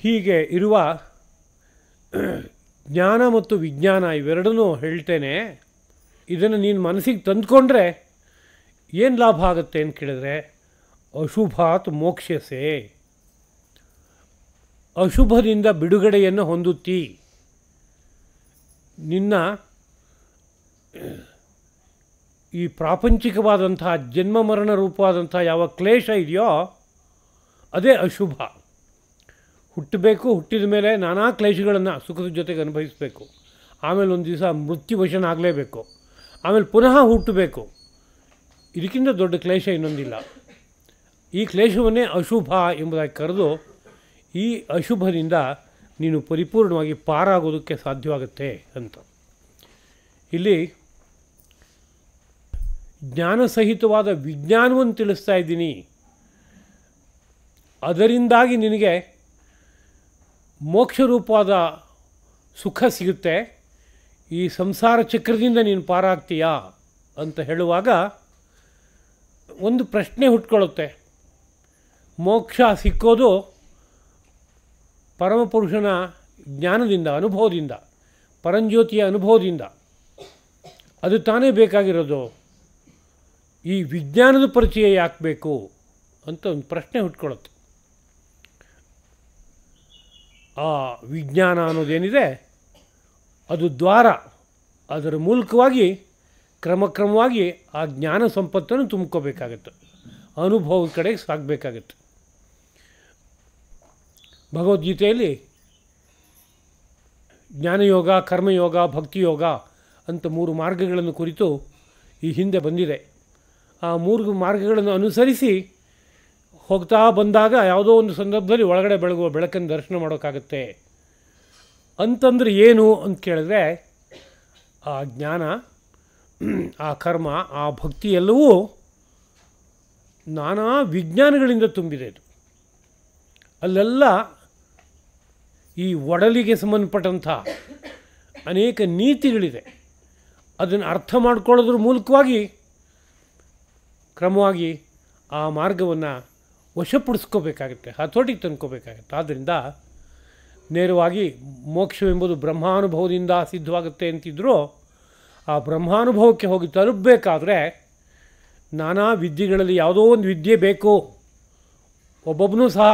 ಹೀಗೆ ಇರುವ ಜ್ಞಾನ ಮತ್ತು ವಿಜ್ಞಾನ ಇವೆರಡನ್ನೂ ಹೇಳ್ತೇನೆ. ಇದನ್ನು ನೀನು ಮನಸ್ಸಿಗೆ ತಂದುಕೊಂಡ್ರೆ ಏನು ಲಾಭ ಆಗುತ್ತೆ ಅಂತ ಕೇಳಿದ್ರೆ, ಅಶುಭಾತ್ ಮೋಕ್ಷಸೆ, ಅಶುಭದಿಂದ ಬಿಡುಗಡೆಯನ್ನು ಹೊಂದುತ್ತಿ. ನಿನ್ನ ಈ ಪ್ರಾಪಂಚಿಕವಾದಂತಹ ಜನ್ಮ ಮರಣ ರೂಪವಾದಂಥ ಯಾವ ಕ್ಲೇಶ ಇದೆಯೋ ಅದೇ ಅಶುಭ. ಹುಟ್ಟಬೇಕು, ಹುಟ್ಟಿದ ಮೇಲೆ ನಾನಾ ಕ್ಲೇಶಗಳನ್ನು ಸುಖದ ಜೊತೆಗೆ ಅನುಭವಿಸಬೇಕು, ಆಮೇಲೆ ಒಂದು ದಿವಸ ಮೃತ್ಯುವಶನಾಗಲೇಬೇಕು, ಆಮೇಲೆ ಪುನಃ ಹುಟ್ಟಬೇಕು. ಇದಕ್ಕಿಂತ ದೊಡ್ಡ ಕ್ಲೇಶ ಇನ್ನೊಂದಿಲ್ಲ. ಈ ಕ್ಲೇಶವನ್ನೇ ಅಶುಭ ಎಂಬುದಾಗಿ ಕರೆದು ಈ ಅಶುಭದಿಂದ ನೀನು ಪರಿಪೂರ್ಣವಾಗಿ ಪಾರಾಗೋದಕ್ಕೆ ಸಾಧ್ಯವಾಗುತ್ತೆ ಅಂತ. ಇಲ್ಲಿ ಜ್ಞಾನಸಹಿತವಾದ ವಿಜ್ಞಾನವನ್ನು ತಿಳಿಸ್ತಾ ಇದ್ದೀನಿ. ಅದರಿಂದಾಗಿ ನಿನಗೆ ಮೋಕ್ಷರೂಪವಾದ ಸುಖ ಸಿಗುತ್ತೆ, ಈ ಸಂಸಾರ ಚಕ್ರದಿಂದ ನೀನು ಪಾರಾಗ್ತೀಯಾ ಅಂತ ಹೇಳುವಾಗ ಒಂದು ಪ್ರಶ್ನೆ ಹುಟ್ಕೊಳ್ಳುತ್ತೆ. ಮೋಕ್ಷ ಸಿಕ್ಕೋದು ಪರಮಪುರುಷನ ಜ್ಞಾನದಿಂದ, ಅನುಭವದಿಂದ, ಪರಂಜ್ಯೋತಿಯ ಅನುಭವದಿಂದ. ಅದು ತಾನೇ ಬೇಕಾಗಿರೋದು. ಈ ವಿಜ್ಞಾನದ ಪರಿಚಯ ಯಾಕೆ ಬೇಕು ಅಂತ ಒಂದು ಪ್ರಶ್ನೆ ಹುಟ್ಕೊಳ್ಳುತ್ತೆ. ಆ ವಿಜ್ಞಾನ ಅನ್ನೋದೇನಿದೆ ಅದು ದ್ವಾರ. ಅದರ ಮೂಲಕವಾಗಿ ಕ್ರಮಕ್ರಮವಾಗಿ ಆ ಜ್ಞಾನ ಸಂಪತ್ತನ್ನು ತುಂಬ್ಕೋಬೇಕಾಗತ್ತೆ, ಅನುಭವದ ಕಡೆಗೆ ಸಾಗಬೇಕಾಗತ್ತೆ. ಭಗವದ್ಗೀತೆಯಲ್ಲಿ ಜ್ಞಾನಯೋಗ, ಕರ್ಮಯೋಗ, ಭಕ್ತಿಯೋಗ ಅಂತ 3 ಮಾರ್ಗಗಳನ್ನು ಕುರಿತು ಈ ಹಿಂದೆ ಬಂದಿದೆ. ಆ 3 ಮಾರ್ಗಗಳನ್ನು ಅನುಸರಿಸಿ ಹೋಗ್ತಾ ಬಂದಾಗ ಯಾವುದೋ ಒಂದು ಸಂದರ್ಭದಲ್ಲಿ ಒಳಗಡೆ ಬೆಳಗುವ ಬೆಳಕನ್ನು ದರ್ಶನ ಮಾಡೋಕ್ಕಾಗತ್ತೆ. ಅಂತಂದರೆ ಏನು ಅಂತ ಕೇಳಿದ್ರೆ, ಆ ಜ್ಞಾನ, ಆ ಕರ್ಮ, ಆ ಭಕ್ತಿ ಎಲ್ಲವೂ ನಾನಾ ವಿಜ್ಞಾನಗಳಿಂದ ತುಂಬಿದೆ. ಇದು ಅಲ್ಲೆಲ್ಲ ಈ ಒಡಲಿಗೆ ಸಂಬಂಧಪಟ್ಟಂಥ ಅನೇಕ ನೀತಿಗಳಿದೆ. ಅದನ್ನು ಅರ್ಥ ಮಾಡ್ಕೊಳ್ಳೋದ್ರ ಮೂಲಕವಾಗಿ ಕ್ರಮವಾಗಿ ಆ ಮಾರ್ಗವನ್ನು ವಶಪಡಿಸ್ಕೋಬೇಕಾಗತ್ತೆ, ಹತೋಟಿಗೆ ತಂದ್ಕೋಬೇಕಾಗತ್ತೆ. ಆದ್ದರಿಂದ ನೇರವಾಗಿ ಮೋಕ್ಷವೆಂಬುದು ಬ್ರಹ್ಮಾನುಭವದಿಂದ ಸಿದ್ಧವಾಗುತ್ತೆ ಅಂತಿದ್ದರೂ, ಆ ಬ್ರಹ್ಮಾನುಭವಕ್ಕೆ ಹೋಗಿ ತಲುಪಬೇಕಾದ್ರೆ ನಾನಾ ವಿದ್ಯೆಗಳಲ್ಲಿ ಯಾವುದೋ ಒಂದು ವಿದ್ಯೆ ಬೇಕು. ಒಬ್ಬೊಬ್ಬನೂ ಸಹ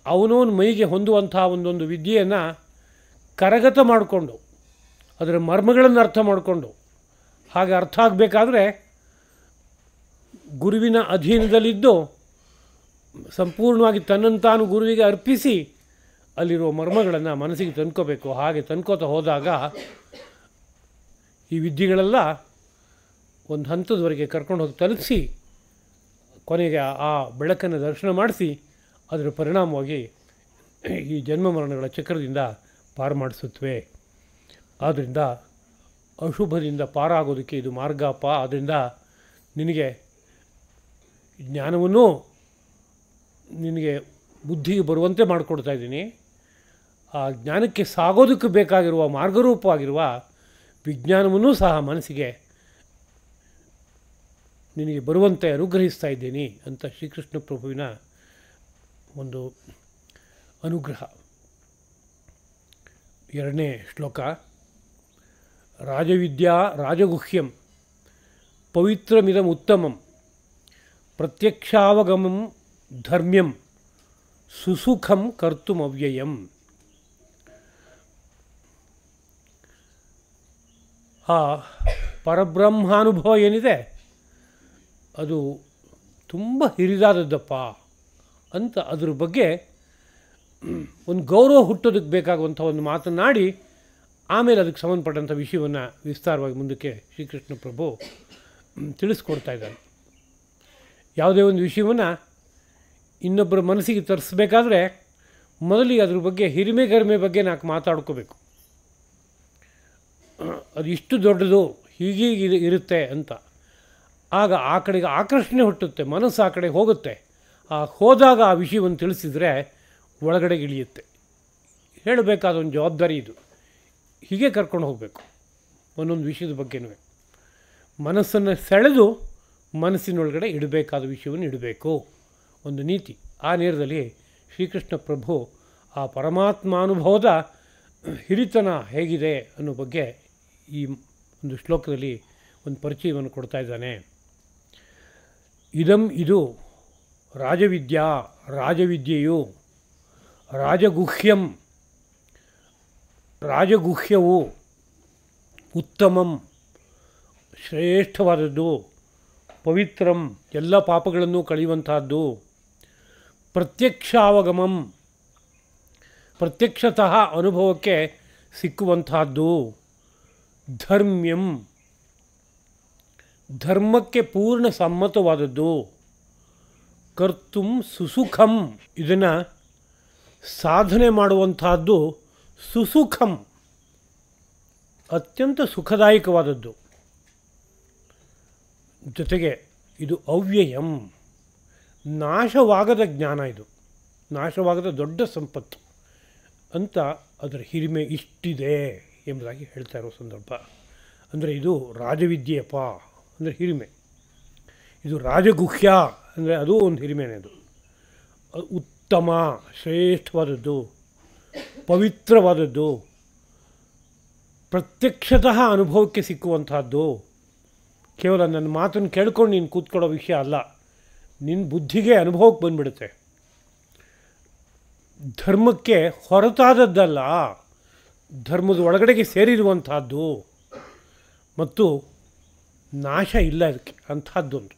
ಅವನವನ ಮೈಗೆ ಹೊಂದುವಂಥ ಒಂದೊಂದು ವಿದ್ಯೆಯನ್ನು ಕರಗತ ಮಾಡಿಕೊಂಡು ಅದರ ಮರ್ಮಗಳನ್ನು ಅರ್ಥ ಮಾಡಿಕೊಂಡು, ಹಾಗೆ ಅರ್ಥ ಆಗಬೇಕಾದ್ರೆ ಗುರುವಿನ ಅಧೀನದಲ್ಲಿದ್ದು ಸಂಪೂರ್ಣವಾಗಿ ತನ್ನಂತಾನು ಗುರುವಿಗೆ ಅರ್ಪಿಸಿ ಅಲ್ಲಿರುವ ಮರ್ಮಗಳನ್ನು ಮನಸ್ಸಿಗೆ ತಂದ್ಕೋಬೇಕು. ಹಾಗೆ ತಂದ್ಕೋತ ಹೋದಾಗ ಈ ವಿದ್ಯೆಗಳೆಲ್ಲ ಒಂದು ಹಂತದವರೆಗೆ ಕರ್ಕೊಂಡು ಹೋಗಿ ತಲುಪಿಸಿ ಕೊನೆಗೆ ಆ ಬೆಳಕನ್ನು ದರ್ಶನ ಮಾಡಿಸಿ ಅದರ ಪರಿಣಾಮವಾಗಿ ಈ ಜನ್ಮ ಮರಣಗಳ ಚಕ್ರದಿಂದ ಪಾರು ಮಾಡಿಸುತ್ತವೆ. ಆದ್ದರಿಂದ ಅಶುಭದಿಂದ ಪಾರಾಗೋದಕ್ಕೆ ಇದು ಮಾರ್ಗಪ್ಪ. ಆದ್ದರಿಂದ ನಿನಗೆ ಜ್ಞಾನವನ್ನು ನಿನಗೆ ಬುದ್ಧಿಗೆ ಬರುವಂತೆ ಮಾಡಿಕೊಡ್ತಾ ಇದ್ದೀನಿ. ಆ ಜ್ಞಾನಕ್ಕೆ ಸಾಗೋದಕ್ಕೆ ಬೇಕಾಗಿರುವ ಮಾರ್ಗರೂಪವಾಗಿರುವ ವಿಜ್ಞಾನವನ್ನೂ ಸಹ ಮನಸ್ಸಿಗೆ ನಿನಗೆ ಬರುವಂತೆ ಅನುಗ್ರಹಿಸ್ತಾ ಇದ್ದೀನಿ ಅಂತ ಶ್ರೀಕೃಷ್ಣ ಪ್ರಭುವಿನ ಒಂದು ಅನುಗ್ರಹ. 2ನೇ ಶ್ಲೋಕ. ರಾಜವಿದ್ಯಾ ರಾಜಗುಹ್ಯಂ ಪವಿತ್ರಮಿದಂ ಉತ್ತಮಂ ಪ್ರತ್ಯಕ್ಷಾವಗಮಂ ಧರ್ಮ್ಯಂ ಸುಸುಖಂ ಕರ್ತುಮವ್ಯಯಂ. ಆ ಪರಬ್ರಹ್ಮಾನುಭವ ಏನಿದೆ ಅದು ತುಂಬ ಹಿರಿದಾದದ್ದಪ್ಪ ಅಂತ ಅದ್ರ ಬಗ್ಗೆ ಒಂದು ಗೌರವ ಹುಟ್ಟೋದಕ್ಕೆ ಬೇಕಾಗುವಂಥ ಒಂದು ಮಾತನ್ನಾಡಿ ಆಮೇಲೆ ಅದಕ್ಕೆ ಸಂಬಂಧಪಟ್ಟಂಥ ವಿಷಯವನ್ನು ವಿಸ್ತಾರವಾಗಿ ಮುಂದಕ್ಕೆ ಶ್ರೀಕೃಷ್ಣ ಪ್ರಭು ತಿಳಿಸ್ಕೊಡ್ತಾ ಇದ್ದಾನೆ. ಯಾವುದೇ ಒಂದು ವಿಷಯವನ್ನು ಇನ್ನೊಬ್ಬರ ಮನಸ್ಸಿಗೆ ತರಿಸ್ಬೇಕಾದ್ರೆ ಮೊದಲಿಗೆ ಅದ್ರ ಬಗ್ಗೆ ಹಿರಿಮೆ ಗರಿಮೆ ಬಗ್ಗೆ ನಾಲ್ಕು ಮಾತಾಡ್ಕೋಬೇಕು. ಅದು ಇಷ್ಟು ದೊಡ್ಡದು, ಹೀಗೀಗೆ ಇರುತ್ತೆ ಅಂತ. ಆಗ ಆ ಕಡೆಗೆ ಆಕರ್ಷಣೆ ಹುಟ್ಟುತ್ತೆ, ಮನಸ್ಸು ಆ ಕಡೆ ಹೋಗುತ್ತೆ. ಹೋದಾಗ ಆ ವಿಷಯವನ್ನು ತಿಳಿಸಿದರೆ ಒಳಗಡೆಗೆ ಇಳಿಯುತ್ತೆ. ಹೇಳಬೇಕಾದ ಒಂದು ಜವಾಬ್ದಾರಿ ಇದು. ಹೀಗೆ ಕರ್ಕೊಂಡು ಹೋಗಬೇಕು ಒಂದೊಂದು ವಿಷಯದ ಬಗ್ಗೆನೂ. ಮನಸ್ಸನ್ನು ಸೆಳೆದು ಮನಸ್ಸಿನೊಳಗಡೆ ಇಡಬೇಕಾದ ವಿಷಯವನ್ನು ಇಡಬೇಕು, ಒಂದು ನೀತಿ. ಆ ನೇರದಲ್ಲಿ ಶ್ರೀಕೃಷ್ಣ ಪ್ರಭು ಆ ಪರಮಾತ್ಮಾನುಭವದ ಹಿರಿತನ ಹೇಗಿದೆ ಅನ್ನೋ ಬಗ್ಗೆ ಈ ಒಂದು ಶ್ಲೋಕದಲ್ಲಿ ಒಂದು ಪರಿಚಯವನ್ನು ಕೊಡ್ತಾ ಇದ್ದಾನೆ. ಇದು ರಾಜವಿದ್ಯಾ, ರಾಜವಿದ್ಯೆಯು, ರಾಜಗುಹ್ಯಂ, ರಾಜಗುಹ್ಯವು, ಉತ್ತಮಂ, ಶ್ರೇಷ್ಠವಾದದ್ದು, ಪವಿತ್ರಂ, ಎಲ್ಲ ಪಾಪಗಳನ್ನು ಕಳೆಯುವಂತಹದ್ದು, ಪ್ರತ್ಯಕ್ಷಾವಗಮಂ, ಪ್ರತ್ಯಕ್ಷತಃ ಅನುಭವಕ್ಕೆ ಸಿಕ್ಕುವಂತಹದ್ದು, ಧರ್ಮ್ಯಂ, ಧರ್ಮಕ್ಕೆ ಪೂರ್ಣ ಸಮ್ಮತವಾದದ್ದು, ಕರ್ತುಂ ಸುಸುಖಂ, ಇದನ್ನು ಸಾಧನೆ ಮಾಡುವಂತಹದ್ದು, ಸುಸುಖಂ, ಅತ್ಯಂತ ಸುಖದಾಯಕವಾದದ್ದು. ಜೊತೆಗೆ ಇದು ಅವ್ಯಯಂ, ನಾಶವಾಗದ ಜ್ಞಾನ, ಇದು ನಾಶವಾಗದ ದೊಡ್ಡ ಸಂಪತ್ತು ಅಂತ ಅದರ ಹಿರಿಮೆ ಇಷ್ಟಿದೆ ಎಂಬುದಾಗಿ ಹೇಳ್ತಾ ಇರೋ ಸಂದರ್ಭ. ಅಂದರೆ ಇದು ರಾಜವಿದ್ಯೆಯಪ್ಪ ಅಂದರೆ ಹಿರಿಮೆ. ಇದು ರಾಜಗುಹ್ಯ ಅಂದರೆ ಅದು ಒಂದು ಹಿರಿಮೆನೇ. ಅದು ಉತ್ತಮ, ಶ್ರೇಷ್ಠವಾದದ್ದು, ಪವಿತ್ರವಾದದ್ದು, ಪ್ರತ್ಯಕ್ಷತಃ ಅನುಭವಕ್ಕೆ ಸಿಕ್ಕುವಂತಹದ್ದು. ಕೇವಲ ನನ್ನ ಮಾತನ್ನು ಕೇಳ್ಕೊಂಡು ನೀನು ಕೂತ್ಕೊಳ್ಳೋ ವಿಷಯ ಅಲ್ಲ, ನಿನ್ನ ಬುದ್ಧಿಗೆ ಅನುಭವಕ್ಕೆ ಬಂದುಬಿಡುತ್ತೆ. ಧರ್ಮಕ್ಕೆ ಹೊರತಾದದ್ದಲ್ಲ, ಧರ್ಮದ ಒಳಗಡೆಗೆ ಸೇರಿರುವಂತಹದ್ದು ಮತ್ತು ನಾಶ ಇಲ್ಲ ಅದಕ್ಕೆ, ಅಂಥದ್ದೊಂದು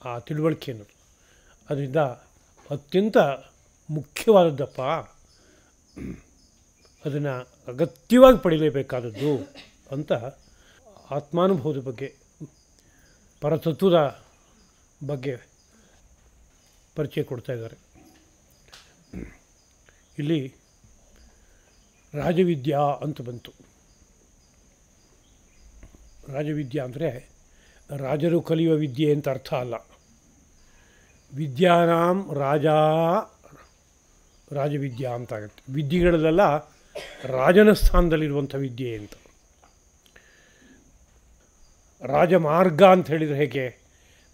ಆ ತಿಳುವಳಿಕೆ ಅನ್ನೋದು. ಅದರಿಂದ ಅತ್ಯಂತ ಮುಖ್ಯವಾದದ್ದಪ್ಪ, ಅದನ್ನು ಅಗತ್ಯವಾಗಿ ಪಡೀಲೇಬೇಕಾದದ್ದು ಅಂತ ಆತ್ಮಾನುಭವದ ಬಗ್ಗೆ, ಪರತತ್ವದ ಬಗ್ಗೆ ಪರಿಚಯ ಕೊಡ್ತಾ ಇದ್ದಾರೆ. ಇಲ್ಲಿ ರಾಜವಿದ್ಯಾ ಅಂತ ಬಂತು. ರಾಜವಿದ್ಯಾ ಅಂದರೆ ರಾಜರು ಕಲಿಯುವ ವಿದ್ಯೆ ಅಂತ ಅರ್ಥ ಅಲ್ಲ. ವಿದ್ಯಾನಾಂ ರಾಜವಿದ್ಯಾ ಅಂತಾಗುತ್ತೆ. ವಿದ್ಯೆಗಳಲ್ಲೆಲ್ಲ ರಾಜನ ಸ್ಥಾನದಲ್ಲಿರುವಂಥ ವಿದ್ಯೆ ಅಂತ. ರಾಜಮಾರ್ಗ ಅಂತ ಹೇಳಿದರೆ ಹೇಗೆ?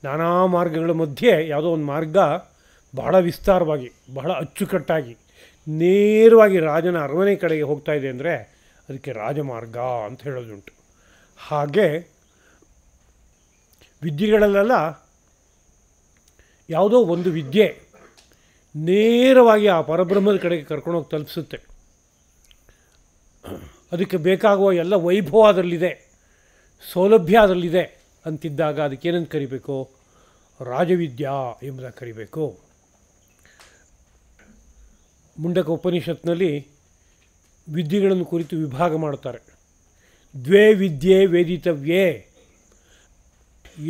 ನಾನಾ ಮಾರ್ಗಗಳ ಮಧ್ಯೆ ಯಾವುದೋ ಒಂದು ಮಾರ್ಗ ಬಹಳ ವಿಸ್ತಾರವಾಗಿ, ಬಹಳ ಅಚ್ಚುಕಟ್ಟಾಗಿ, ನೇರವಾಗಿ ರಾಜನ ಅರಮನೆ ಕಡೆಗೆ ಹೋಗ್ತಾ ಇದೆ ಅಂದರೆ ಅದಕ್ಕೆ ರಾಜಮಾರ್ಗ ಅಂತ ಹೇಳೋದುಂಟು. ಹಾಗೆ ವಿದ್ಯೆಗಳಲ್ಲೆಲ್ಲ ಯಾವುದೋ ಒಂದು ವಿದ್ಯೆ ನೇರವಾಗಿ ಆ ಪರಬ್ರಹ್ಮದ ಕಡೆಗೆ ಕರ್ಕೊಂಡೋಗಿ ತಲುಪಿಸುತ್ತೆ. ಅದಕ್ಕೆ ಬೇಕಾಗುವ ಎಲ್ಲ ವೈಭವ ಅದರಲ್ಲಿದೆ, ಸೌಲಭ್ಯ ಅದರಲ್ಲಿದೆ ಅಂತಿದ್ದಾಗ ಅದಕ್ಕೇನಂತ ಕರಿಬೇಕು? ರಾಜವಿದ್ಯಾ ಎಂಬುದಾಗಿ ಕರಿಬೇಕು. ಮುಂಡಕ ಉಪನಿಷತ್ನಲ್ಲಿ ವಿದ್ಯೆಗಳನ್ನು ಕುರಿತು ವಿಭಾಗ ಮಾಡ್ತಾರೆ. ದ್ವೇ ವಿದ್ಯೆ ವೇದಿತವ್ಯೇ,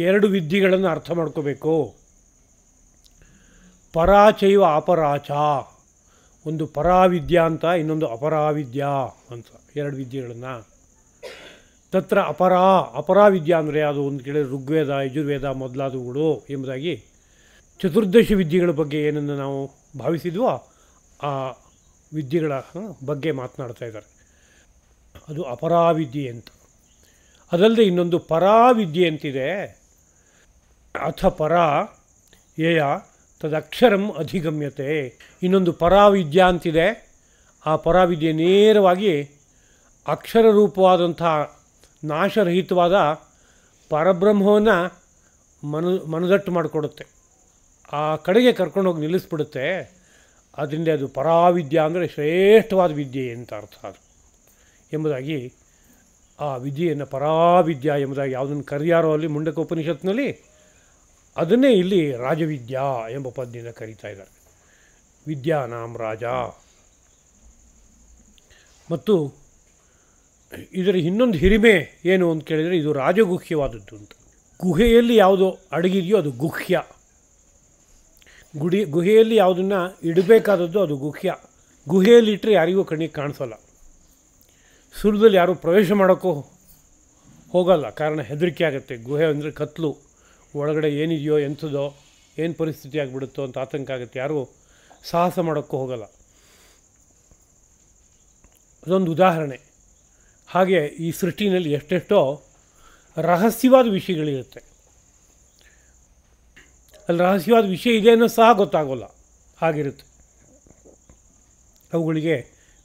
ಎರಡು ವಿದ್ಯೆಗಳನ್ನು ಅರ್ಥ ಮಾಡ್ಕೋಬೇಕು. ಪರಾಚೈವ ಅಪರಾಚ, ಒಂದು ಪರಾವಿದ್ಯಾ ಅಂತ, ಇನ್ನೊಂದು ಅಪರಾವಿದ್ಯಾ ಅಂತ, ಎರಡು ವಿದ್ಯೆಗಳನ್ನು. ತತ್ರ ಅಪರಾವಿದ್ಯಾ ಅಂದರೆ ಅದು ಒಂದು ಕಡೆ ಋಗ್ವೇದ, ಯಜುರ್ವೇದ ಮೊದಲಾದವುಗಳು ಎಂಬುದಾಗಿ ಚತುರ್ದಶ ವಿದ್ಯೆಗಳ ಬಗ್ಗೆ ಏನನ್ನು ನಾವು ಭಾವಿಸಿದ್ವೋ ಆ ವಿದ್ಯೆಗಳ ಬಗ್ಗೆ ಮಾತನಾಡ್ತಾ ಇದ್ದಾರೆ. ಅದು ಅಪರಾವಿದ್ಯೆ ಅಂತ. ಅದಲ್ಲದೆ ಇನ್ನೊಂದು ಪರಾವಿದ್ಯೆ ಅಂತಿದೆ. ಅಥ ಪರ ಯಯ ತದಕ್ಷರಂ ಅಧಿಗಮ್ಯತೆ. ಇನ್ನೊಂದು ಪರಾವಿದ್ಯಾ ಅಂತಿದೆ. ಆ ಪರಾವಿದ್ಯೆ ನೇರವಾಗಿ ಅಕ್ಷರ ರೂಪವಾದಂಥ ನಾಶರಹಿತವಾದ ಪರಬ್ರಹ್ಮವನ್ನು ಮನದಟ್ಟು ಮಾಡಿಕೊಡುತ್ತೆ, ಆ ಕಡೆಗೆ ಕರ್ಕೊಂಡೋಗಿ ನಿಲ್ಲಿಸ್ಬಿಡುತ್ತೆ. ಅದರಿಂದ ಅದು ಪರಾವಿದ್ಯಾ ಅಂದರೆ ಶ್ರೇಷ್ಠವಾದ ವಿದ್ಯೆ ಅಂತ ಅರ್ಥ ಅದು ಎಂಬುದಾಗಿ ಆ ವಿದ್ಯೆಯನ್ನು ಪರಾವಿದ್ಯಾ ಎಂಬುದಾಗಿ ಯಾವುದನ್ನು ಕರೆಯಾರೋ ಅಲ್ಲಿ ಮುಂಡಕ ಉಪನಿಷತ್ನಲ್ಲಿ ಅದನ್ನೇ ಇಲ್ಲಿ ರಾಜವಿದ್ಯಾ ಎಂಬ ಪದ್ಯದಿಂದ ಕರೀತಾ ಇದ್ದಾರೆ. ವಿದ್ಯಾನಾಂ ರಾಜ. ಮತ್ತು ಇದರ ಇನ್ನೊಂದು ಹಿರಿಮೆ ಏನು ಅಂತ ಕೇಳಿದರೆ ಇದು ರಾಜಗುಹ್ಯವಾದದ್ದು ಅಂತ. ಗುಹೆಯಲ್ಲಿ ಯಾವುದು ಅಡಗಿದೆಯೋ ಅದು ಗುಹ್ಯ. ಗುಹೆಯಲ್ಲಿ ಯಾವುದನ್ನು ಇಡಬೇಕಾದದ್ದು ಅದು ಗುಹ್ಯ. ಗುಹೆಯಲ್ಲಿಟ್ಟರೆ ಯಾರಿಗೂ ಕಣ್ಣಿಗೆ ಕಾಣಿಸೋಲ್ಲ. ಸುಲಭದಲ್ಲಿ ಯಾರೂ ಪ್ರವೇಶ ಮಾಡೋಕ್ಕೂ ಹೋಗಲ್ಲ, ಕಾರಣ ಹೆದರಿಕೆ ಆಗುತ್ತೆ. ಗುಹೆ ಅಂದರೆ ಕತ್ಲು, ಒಳಗಡೆ ಏನಿದೆಯೋ ಎಂಥದೋ ಏನು ಪರಿಸ್ಥಿತಿ ಆಗಿಬಿಡುತ್ತೋ ಅಂತ ಆತಂಕ ಆಗುತ್ತೆ, ಯಾರೂ ಸಾಹಸ ಮಾಡೋಕ್ಕೂ ಹೋಗಲ್ಲ. ಅದೊಂದು ಉದಾಹರಣೆ. ಹಾಗೆ ಈ ಸೃಷ್ಟಿನಲ್ಲಿ ಎಷ್ಟೆಷ್ಟೋ ರಹಸ್ಯವಾದ ವಿಷಯಗಳಿರುತ್ತೆ. ಅಲ್ಲಿ ರಹಸ್ಯವಾದ ವಿಷಯ ಇದೆ ಅನ್ನೋ ಸಹ ಗೊತ್ತಾಗೋಲ್ಲ, ಹಾಗಿರುತ್ತೆ. ಅವುಗಳಿಗೆ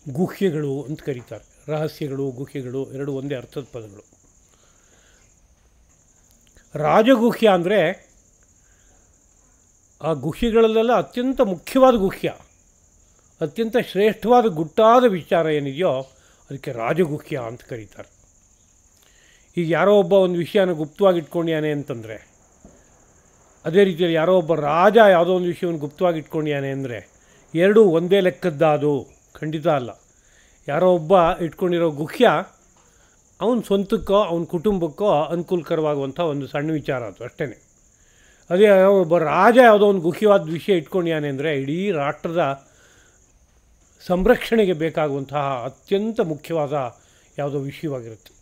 ಗುಹ್ಯಗಳು ಅಂತ ಕರೀತಾರೆ. ರಹಸ್ಯಗಳು, ಗುಹ್ಯಗಳು ಎರಡು ಒಂದೇ ಅರ್ಥದ ಪದಗಳು. ರಾಜಗುಹ್ಯ ಅಂದರೆ ಆ ಗುಹ್ಯಗಳಲ್ಲೆಲ್ಲ ಅತ್ಯಂತ ಮುಖ್ಯವಾದ ಗುಹ್ಯ, ಅತ್ಯಂತ ಶ್ರೇಷ್ಠವಾದ ಗುಟ್ಟಾದ ವಿಚಾರ ಏನಿದೆಯೋ ಅದಕ್ಕೆ ರಾಜಗುಹ್ಯ ಅಂತ ಕರೀತಾರೆ. ಈಗ ಯಾರೋ ಒಬ್ಬ ಒಂದು ವಿಷಯನ ಗುಪ್ತವಾಗಿ ಇಟ್ಕೊಂಡ್ಯಾನೆ ಅಂತಂದರೆ, ಅದೇ ರೀತಿಯಲ್ಲಿ ಯಾರೋ ಒಬ್ಬ ರಾಜ ಯಾವುದೋ ಒಂದು ವಿಷಯವನ್ನು ಗುಪ್ತವಾಗಿ ಇಟ್ಕೊಂಡ್ಯಾನೆ ಅಂದರೆ ಎರಡೂ ಒಂದೇ ಲೆಕ್ಕದ್ದಾದು ಖಂಡಿತ ಅಲ್ಲ. ಯಾರೋ ಒಬ್ಬ ಇಟ್ಕೊಂಡಿರೋ ಗುಹ್ಯ ಅವನ ಸ್ವಂತಕ್ಕೋ ಅವನ ಕುಟುಂಬಕ್ಕೋ ಅನುಕೂಲಕರವಾಗುವಂಥ ಒಂದು ಸಣ್ಣ ವಿಚಾರ ಅದು ಅಷ್ಟೇ. ಅದೇ ಒಬ್ಬ ರಾಜ ಯಾವುದೋ ಒಂದು ಗುಹ್ಯವಾದ ವಿಷಯ ಇಟ್ಕೊಂಡ್ಯಾನೆ ಅಂದರೆ ಇಡೀ ರಾಷ್ಟ್ರದ ಸಂರಕ್ಷಣೆಗೆ ಬೇಕಾಗುವಂತಹ ಅತ್ಯಂತ ಮುಖ್ಯವಾದ ಯಾವುದೋ ವಿಷಯವಾಗಿರುತ್ತೆ.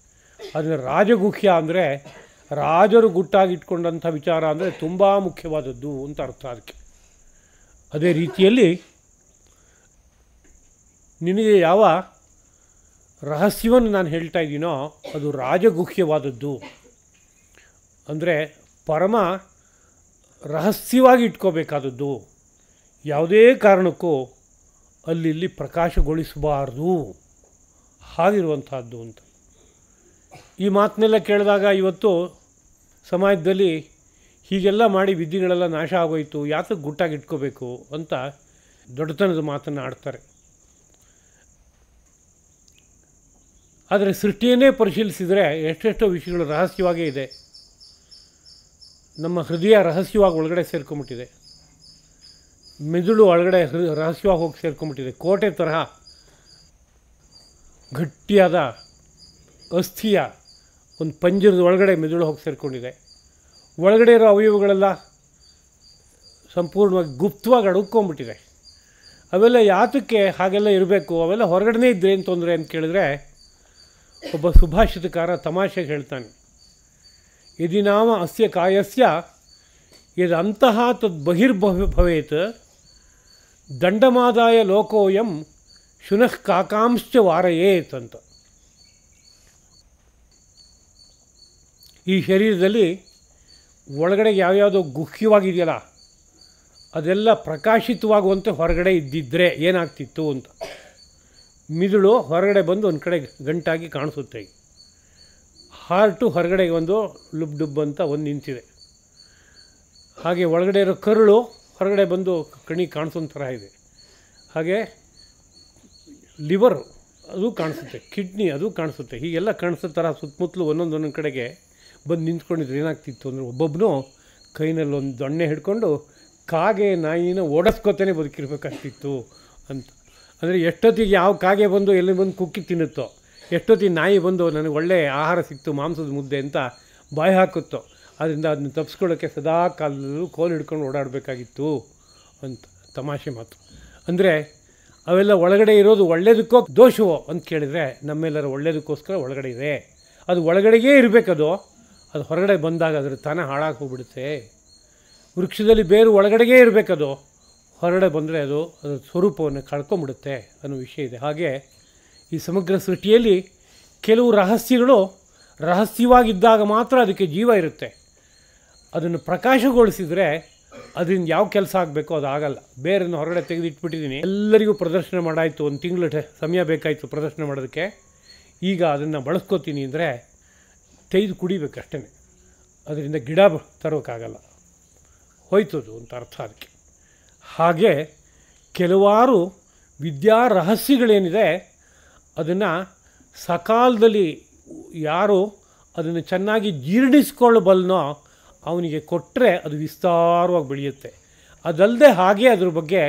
ಅದನ್ನು ರಾಜಗುಹ್ಯ ಅಂದರೆ ರಾಜರು ಗುಟ್ಟಾಗಿಟ್ಕೊಂಡಂಥ ವಿಚಾರ ಅಂದರೆ ತುಂಬ ಮುಖ್ಯವಾದದ್ದು ಅಂತ ಅರ್ಥ ಅದಕ್ಕೆ. ಅದೇ ರೀತಿಯಲ್ಲಿ ನಿನಗೆ ಯಾವ ರಹಸ್ಯವನ್ನು ನಾನು ಹೇಳ್ತಾ ಇದ್ದೀನೋ ಅದು ರಾಜಗುಹ್ಯವಾದದ್ದು. ಅಂದರೆ ಪರಮ ರಹಸ್ಯವಾಗಿ ಇಟ್ಕೋಬೇಕಾದದ್ದು. ಯಾವುದೇ ಕಾರಣಕ್ಕೂ ಅಲ್ಲಿ ಪ್ರಕಾಶಗೊಳಿಸಬಾರ್ದು, ಹಾಗಿರುವಂಥದ್ದು ಅಂತ. ಈ ಮಾತನ್ನೆಲ್ಲ ಕೇಳಿದಾಗ ಇವತ್ತು ಸಮಾಜದಲ್ಲಿ ಹೀಗೆಲ್ಲ ಮಾಡಿ ವಿದ್ಯೆಗಳೆಲ್ಲ ನಾಶ ಆಗೋಯಿತು, ಯಾತಕ್ಕೆ ಗುಟ್ಟಾಗಿ ಇಟ್ಕೋಬೇಕು ಅಂತ ದೊಡ್ಡತನದ ಮಾತನ್ನು ಆಡ್ತಾರೆ. ಆದರೆ ಸೃಷ್ಟಿಯನ್ನೇ ಪರಿಶೀಲಿಸಿದರೆ ಎಷ್ಟೆಷ್ಟೋ ವಿಷಯಗಳು ರಹಸ್ಯವಾಗೇ ಇದೆ. ನಮ್ಮ ಹೃದಯ ರಹಸ್ಯವಾಗಿ ಒಳಗಡೆ ಸೇರ್ಕೊಂಬಿಟ್ಟಿದೆ, ಮೆದುಳು ಒಳಗಡೆ ರಹಸ್ಯವಾಗಿ ಹೋಗಿ ಸೇರ್ಕೊಂಬಿಟ್ಟಿದೆ. ಕೋಟೆ ತರಹ ಗಟ್ಟಿಯಾದ ಅಸ್ಥಿಯ ಒಂದು ಪಂಜರದ ಒಳಗಡೆ ಮೆದುಳು ಹೋಗಿ ಸೇರಿಕೊಂಡಿದೆ. ಒಳಗಡೆ ಇರೋ ಅವಯವಗಳೆಲ್ಲ ಸಂಪೂರ್ಣವಾಗಿ ಗುಪ್ತವಾಗಿ ಅಡುಕೊಂಬಿಟ್ಟಿದೆ. ಅವೆಲ್ಲ ಯಾತಕ್ಕೆ ಹಾಗೆಲ್ಲ ಇರಬೇಕು, ಅವೆಲ್ಲ ಹೊರಗಡೆ ಇದ್ದರೆ ಏನು ತೊಂದರೆ ಅಂತ ಕೇಳಿದ್ರೆ, ಒಬ್ಬ ಸುಭಾಷಿತಕಾರ ತಮಾಷೆಗೆ ಹೇಳ್ತಾನೆ, ಯದಿ ನಾಮ ಅಸ್ಯ ಕಾಯಸ್ಯ ಯದಂತಹ ತದ್ ಬಹಿರ್ಭವೇತ್ ದಂಡಮಾದಾಯ ಲೋಕೋಯಂ ಶುನಃ ಕಾಕಾಂಶ್ಚ ವಾರಯೇತ್ ಅಂತ. ಈ ಶರೀರದಲ್ಲಿ ಒಳಗಡೆ ಯಾವ್ಯಾವುದೋ ಗುಹ್ಯವಾಗಿದೆಯಲ್ಲ, ಅದೆಲ್ಲ ಪ್ರಕಾಶಿತವಾಗುವಂತೆ ಹೊರಗಡೆ ಇದ್ದಿದ್ದರೆ ಏನಾಗ್ತಿತ್ತು ಅಂತ. ಮಿದುಳು ಹೊರಗಡೆ ಬಂದು ಒಂದು ಕಡೆ ಗಂಟಾಗಿ ಕಾಣಿಸುತ್ತೆ. ಹಾರ್ಟು ಹೊರಗಡೆ ಒಂದು ಲುಬ್ ಡುಬ್ ಅಂತ ಒಂದು ನಿಂತಿದೆ. ಹಾಗೆ ಒಳಗಡೆ ಇರೋ ಕರುಳು ಹೊರಗಡೆ ಬಂದು ಕಣ್ಣಿಗೆ ಕಾಣಿಸೋ ಥರ ಇದೆ. ಹಾಗೆ ಲಿವರು ಅದು ಕಾಣಿಸುತ್ತೆ, ಕಿಡ್ನಿ ಅದು ಕಾಣಿಸುತ್ತೆ. ಹೀಗೆಲ್ಲ ಕಾಣಿಸೋ ಥರ ಸುತ್ತಮುತ್ತಲು ಒಂದೊಂದು ಕಡೆಗೆ ಬಂದು ನಿಂತ್ಕೊಂಡಿದ್ರೆ ಏನಾಗ್ತಿತ್ತು ಅಂದರೆ, ಒಬ್ಬೊಬ್ಬನು ಕೈನಲ್ಲಿ ಒಂದು ದೊಣ್ಣೆ ಹಿಡ್ಕೊಂಡು ಕಾಗೆ ನಾಯಿನ ಓಡಿಸ್ಕೊತಾನೆ ಬದುಕಿರ್ಬೇಕಾಗ್ತಿತ್ತು ಅಂತ. ಅಂದರೆ ಎಷ್ಟೊತ್ತಿಗೆ ಯಾವ ಕಾಗೆ ಬಂದು ಎಲ್ಲಿ ಬಂದು ಕುಕ್ಕಿ ತಿನ್ನುತ್ತೋ, ಎಷ್ಟೊತ್ತಿಗೆ ನಾಯಿ ಬಂದು ನನಗೆ ಒಳ್ಳೆಯ ಆಹಾರ ಸಿಕ್ತು ಮಾಂಸದ ಮುದ್ದೆ ಅಂತ ಬಾಯಿ ಹಾಕುತ್ತೋ, ಅದರಿಂದ ಅದನ್ನ ತಪ್ಪಿಸ್ಕೊಳ್ಳೋಕ್ಕೆ ಸದಾ ಕಾಲದಲ್ಲೂ ಕೋಲು ಹಿಡ್ಕೊಂಡು ಓಡಾಡಬೇಕಾಗಿತ್ತು ಅಂತ ತಮಾಷೆ ಮಾತು. ಅಂದರೆ ಅವೆಲ್ಲ ಒಳಗಡೆ ಇರೋದು ಒಳ್ಳೆಯದಕ್ಕೋ ದೋಷವೋ ಅಂತ ಕೇಳಿದರೆ, ನಮ್ಮೆಲ್ಲರ ಒಳ್ಳೆಯದಕ್ಕೋಸ್ಕರ ಒಳಗಡೆ ಇದೆ. ಅದು ಒಳಗಡೆಗೇ ಇರಬೇಕದು, ಅದು ಹೊರಗಡೆ ಬಂದಾಗ ಅದ್ರ ತಾನೇ ಹಾಳಾಗಿ ಹೋಗ್ಬಿಡುತ್ತೆ. ವೃಕ್ಷದಲ್ಲಿ ಬೇರು ಒಳಗಡೆಗೇ ಇರಬೇಕದು, ಹೊರಗಡೆ ಬಂದರೆ ಅದು ಅದರ ಸ್ವರೂಪವನ್ನು ಕಳ್ಕೊಂಬಿಡುತ್ತೆ ಅನ್ನೋ ವಿಷಯ ಇದೆ. ಹಾಗೆ ಈ ಸಮಗ್ರ ಸೃಷ್ಟಿಯಲ್ಲಿ ಕೆಲವು ರಹಸ್ಯಗಳು ರಹಸ್ಯವಾಗಿದ್ದಾಗ ಮಾತ್ರ ಅದಕ್ಕೆ ಜೀವ ಇರುತ್ತೆ. ಅದನ್ನು ಪ್ರಕಾಶಗೊಳಿಸಿದರೆ ಅದರಿಂದ ಯಾವ ಕೆಲಸ ಆಗಬೇಕೋ ಅದು ಆಗಲ್ಲ. ಬೇರನ್ನು ಹೊರಗಡೆ ತೆಗೆದಿಟ್ಬಿಟ್ಟಿದ್ದೀನಿ, ಎಲ್ಲರಿಗೂ ಪ್ರದರ್ಶನ ಮಾಡಾಯಿತು, ಒಂದು ತಿಂಗಳು ಸಮಯ ಬೇಕಾಯಿತು ಪ್ರದರ್ಶನ ಮಾಡೋದಕ್ಕೆ, ಈಗ ಅದನ್ನು ಬಳಸ್ಕೋತೀನಿ ಅಂದರೆ ತೆಗೆದು ಕುಡಿಬೇಕಷ್ಟೇ, ಅದರಿಂದ ಗಿಡ ತರೋಕ್ಕಾಗಲ್ಲ, ಹೋಯ್ತದು ಅಂತ ಅರ್ಥ ಅದಕ್ಕೆ. ಹಾಗೆ ಕೆಲವಾರು ವಿದ್ಯಾ ರಹಸ್ಯಗಳೇನಿದೆ ಅದನ್ನು ಸಕಾಲದಲ್ಲಿ ಯಾರು ಅದನ್ನು ಚೆನ್ನಾಗಿ ಜೀರ್ಣಿಸ್ಕೊಳ್ಳಬಲ್ಲನೋ ಅವನಿಗೆ ಕೊಟ್ಟರೆ ಅದು ವಿಸ್ತಾರವಾಗಿ ಬೆಳೆಯುತ್ತೆ. ಅದಲ್ಲದೆ ಹಾಗೆ ಅದ್ರ ಬಗ್ಗೆ